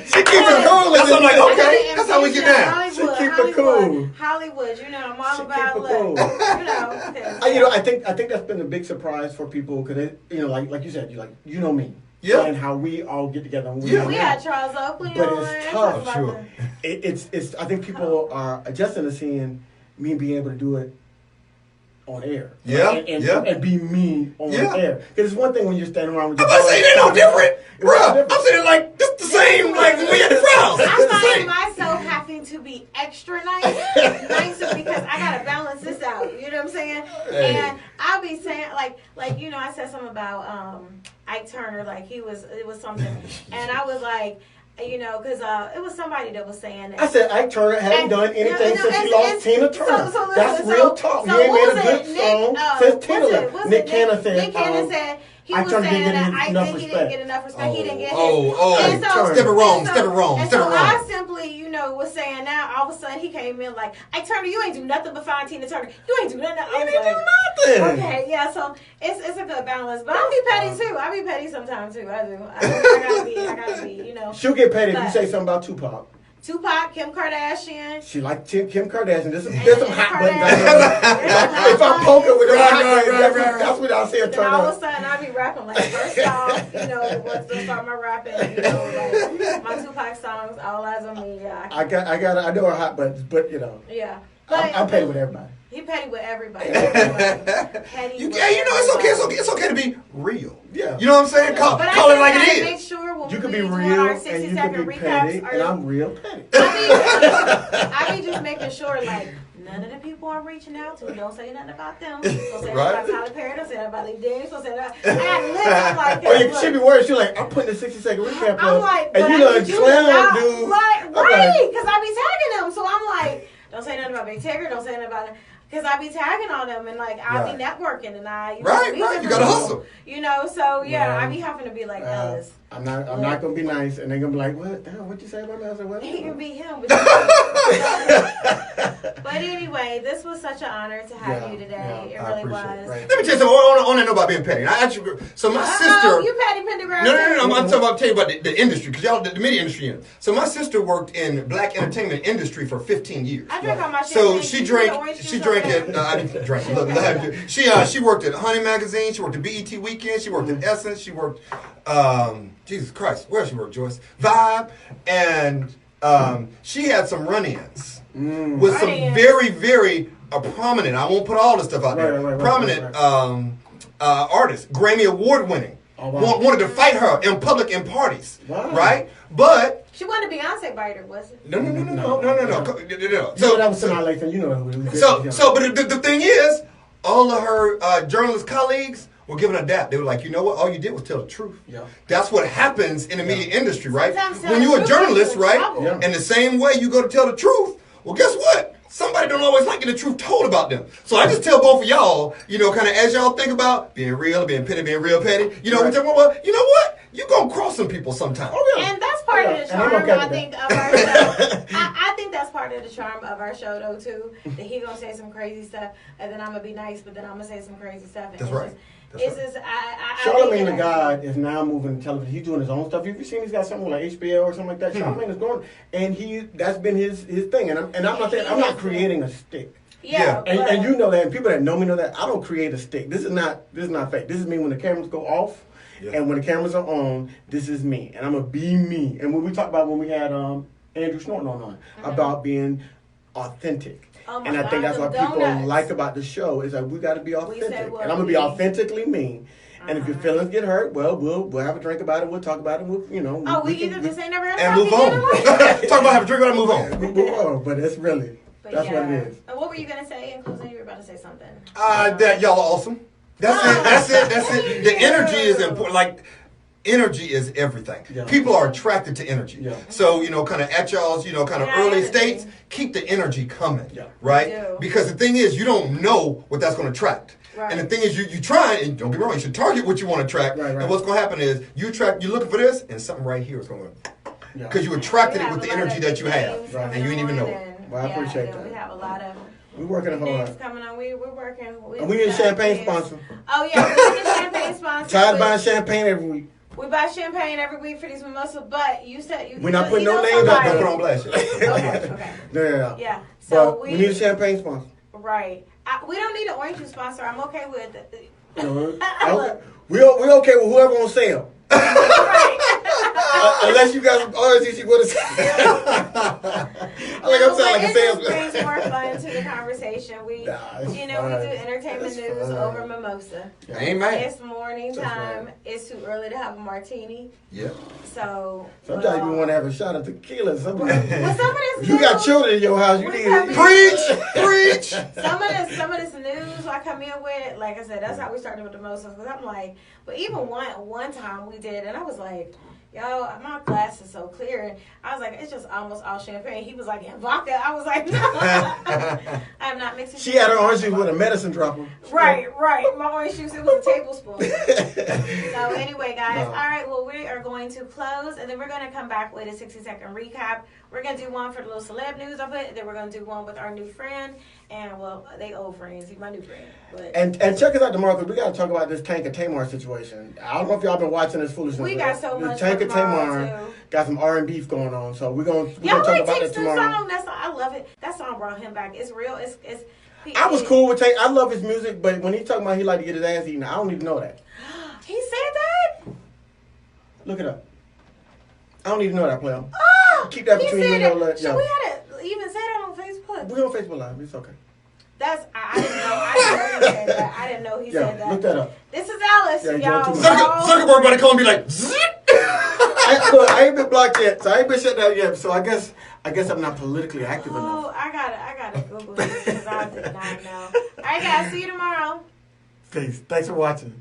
She keeps it cool. That's I'm like, okay, that's how we get down. She keep it cool. Hollywood, I'm all about cool. I think that's been a big surprise for people because like you said, you know me. Yeah. And how we all get together. We had Charles Oakley but on. It's tough. Sure. It's. I think people are adjusting to seeing me being able to do it on air. Yeah. And be me on air. Because it's one thing when you're standing around with your I'm about to say, they're no different. Bruh, I'm saying like, just the same like when we had the crowds. I find myself having to be extra nicer because I got to balance this out. You know what I'm saying? Hey. And I'll be saying, like I said something about Ike Turner, like it was something. And I was like, because it was somebody that was saying that. I said Ike Turner hadn't done anything since he lost Tina Turner. That's real talk. He ain't made a good song since Tina left. Nick Cannon said he was saying that I think he didn't get enough respect. He didn't get step it wrong. I simply, was saying that all of a sudden he came in like, Ike Turner, you ain't do nothing but find Tina Turner. You ain't do nothing. You didn't do nothing. Okay, yeah, so it's a good balance. But I'll be petty too. I'll be petty sometimes too. I do. I gotta be, She'll get petty if you say something about Tupac. Tupac, Kim Kardashian. She like Kim Kardashian. There's some hot buttons. If I poke her with her hot buttons, that's what I'll say. Then all of a sudden I'll be rapping like first off, let's start my rapping. Like my Tupac songs, All Eyes on Me. Yeah, I know her hot buttons, but Yeah, but I'm petty with everybody. He petty with everybody. It's okay to be real. Yeah. You know what I'm saying? Call it like it is. Make sure when you we can be doing real our and you 60-second can be recaps, petty, and I'm real petty. I be just making sure, like, none of the people I'm reaching out to, don't say nothing about them. Don't say nothing about Tyler Perry. Don't say nothing about Lee Daniels. Don't say nothing about... I'm like... Well, she be worried. She's like, I'm putting the 60-second recap up. I'm like, and you done clown, dude. Right, because I be tagging them. So I'm like, don't say nothing about Big Tigger. Don't say nothing about... Because I be tagging on them and like I be networking and I you gotta hustle. So I be having to be like Ellis. I'm not gonna be nice, and they're gonna be like, "What? Damn, what you say about me?" I said, "What?" He can be him. But anyway, this was such an honor to have you today. It really was. Let me tell you something. I want to know about being petty. My sister. You petty Pendergrass. No. I'm talking about the industry because y'all the media industry. So my sister worked in black entertainment industry for 15 years. I drank all my shit. So she drank it. I didn't drink. Look, she worked at Honey Magazine. She worked at BET Weekend. She worked at Essence. She worked. Jesus Christ, where she worked, Joyce? Vibe, and she had some run-ins with some very, very prominent. I won't put all the stuff out there. Prominent artists, Grammy Award winning, wanted to fight her in public in parties, right? But she wasn't a Beyonce biter, was it? No. So that was Sinai Lathan, you know who. So, but the thing is, all of her journalist colleagues were giving her that. They were like, you know what? All you did was tell the truth. Yeah. That's what happens in the media industry, right? When you're a journalist, right? Yeah. And the same way you go to tell the truth, well, guess what? Somebody don't always like getting the truth told about them. So I just tell both of y'all, kind of as y'all think about being real, being petty, being real petty, we're talking about, you know what? You're going to cross some people sometime. Oh, yeah. And that's part of the charm, I think, of our show. I think that's part of the charm of our show, though, too. That he going to say some crazy stuff, and then I'm going to be nice, but then I'm going to say some crazy stuff. That's right. Charlamagne the God is now moving to television. He's doing his own stuff. You've seen he's got something like HBO or something like that. Charlamagne is going, and that's been his thing. And I'm not creating a stick. Yeah. And you know that, and people that know me know that I don't create a stick. This is not fake. This is me when the cameras go off, and when the cameras are on. This is me, and I'm gonna be me. And when we talked about when we had Andrew Snorton on about being authentic. And I think that's what people like about the show is that we got to be authentic. And I'm gonna be authentically me. And if your feelings get hurt, well, we'll have a drink about it. We'll talk about it. We either just ain't never and move on. Talk about have a drink about it, move on. Move on. But it's really that's what it is. And what were you gonna say in closing? You were about to say something. That y'all are awesome. That's it. The energy is important. Like. Energy is everything. Yeah. People are attracted to energy. Yeah. So, kind of at y'all's, kind of early states, keep the energy coming, right? Because the thing is, you don't know what that's going to attract. Right. And the thing is, you try, and don't be wrong, you should target what you want to attract. Right. And what's going to happen is, you're looking for this, and something right here is going to, because you attracted it with the energy that you have, and you didn't even know it. Well, I appreciate that. We have a lot of we're working hard. Coming on. We're working. And we need a champagne sponsor. Oh, yeah, we need a champagne sponsor. Tired of buying champagne every week. We buy champagne every week for these mimosas, but you said we're not putting no names out. Don't put on blast. Okay. Yeah. So we need a champagne sponsor. Right. We don't need an orange juice sponsor. I'm okay with it. We're okay with whoever on sale. Right. Unless you got some RSC with us. I'm sounding like a salesman. It brings more fun to the conversation. We do entertainment news over mimosa. Amen. It's morning time. It's too early to have a martini. Yeah. So sometimes you want to have a shot of tequila. Some of this you got children in your house. You need to preach. Some of this news I come in with, like I said, that's how we started with the mimosas. Because I'm like, but even one time we did, and I was like, yo, my glass is so clear. And I was like, it's just almost all champagne. He was like, and vodka. I was like, no. I'm not mixing. She had her orange juice with a medicine dropper. Right. My orange juice, it was a tablespoon. So anyway, guys, all right, well, we are going to close, and then we're going to come back with a 60-second recap. We're going to do one for the little celeb news of it, and then we're going to do one with our new friend. And, well, they old friends. He's my new friend. But. And check us out tomorrow, because we got to talk about this Tank and Tamar situation. I don't know if y'all been watching this foolishness. We got so much Tank and Tamar got some R&B going on, so we're going to talk about that tomorrow. That song, I love it. That song brought him back. It's real. I was cool with Tank. I love his music, but when he talking about he like to get his ass eaten, I don't even know that. He said that? Look it up. I don't even know that, player. Keep that between you and your left. So we had to even say that on Facebook. We're on Facebook Live. It's okay. I didn't know he said that. I didn't know he said that. Look that up. This is Alice, y'all. Zuckerberg about to come and be like, I ain't been blocked yet, so I ain't been shut down yet. So I guess I'm not politically active enough. Oh, I gotta Google this because I did not know. All right, guys, see you tomorrow. Peace. Thanks for watching.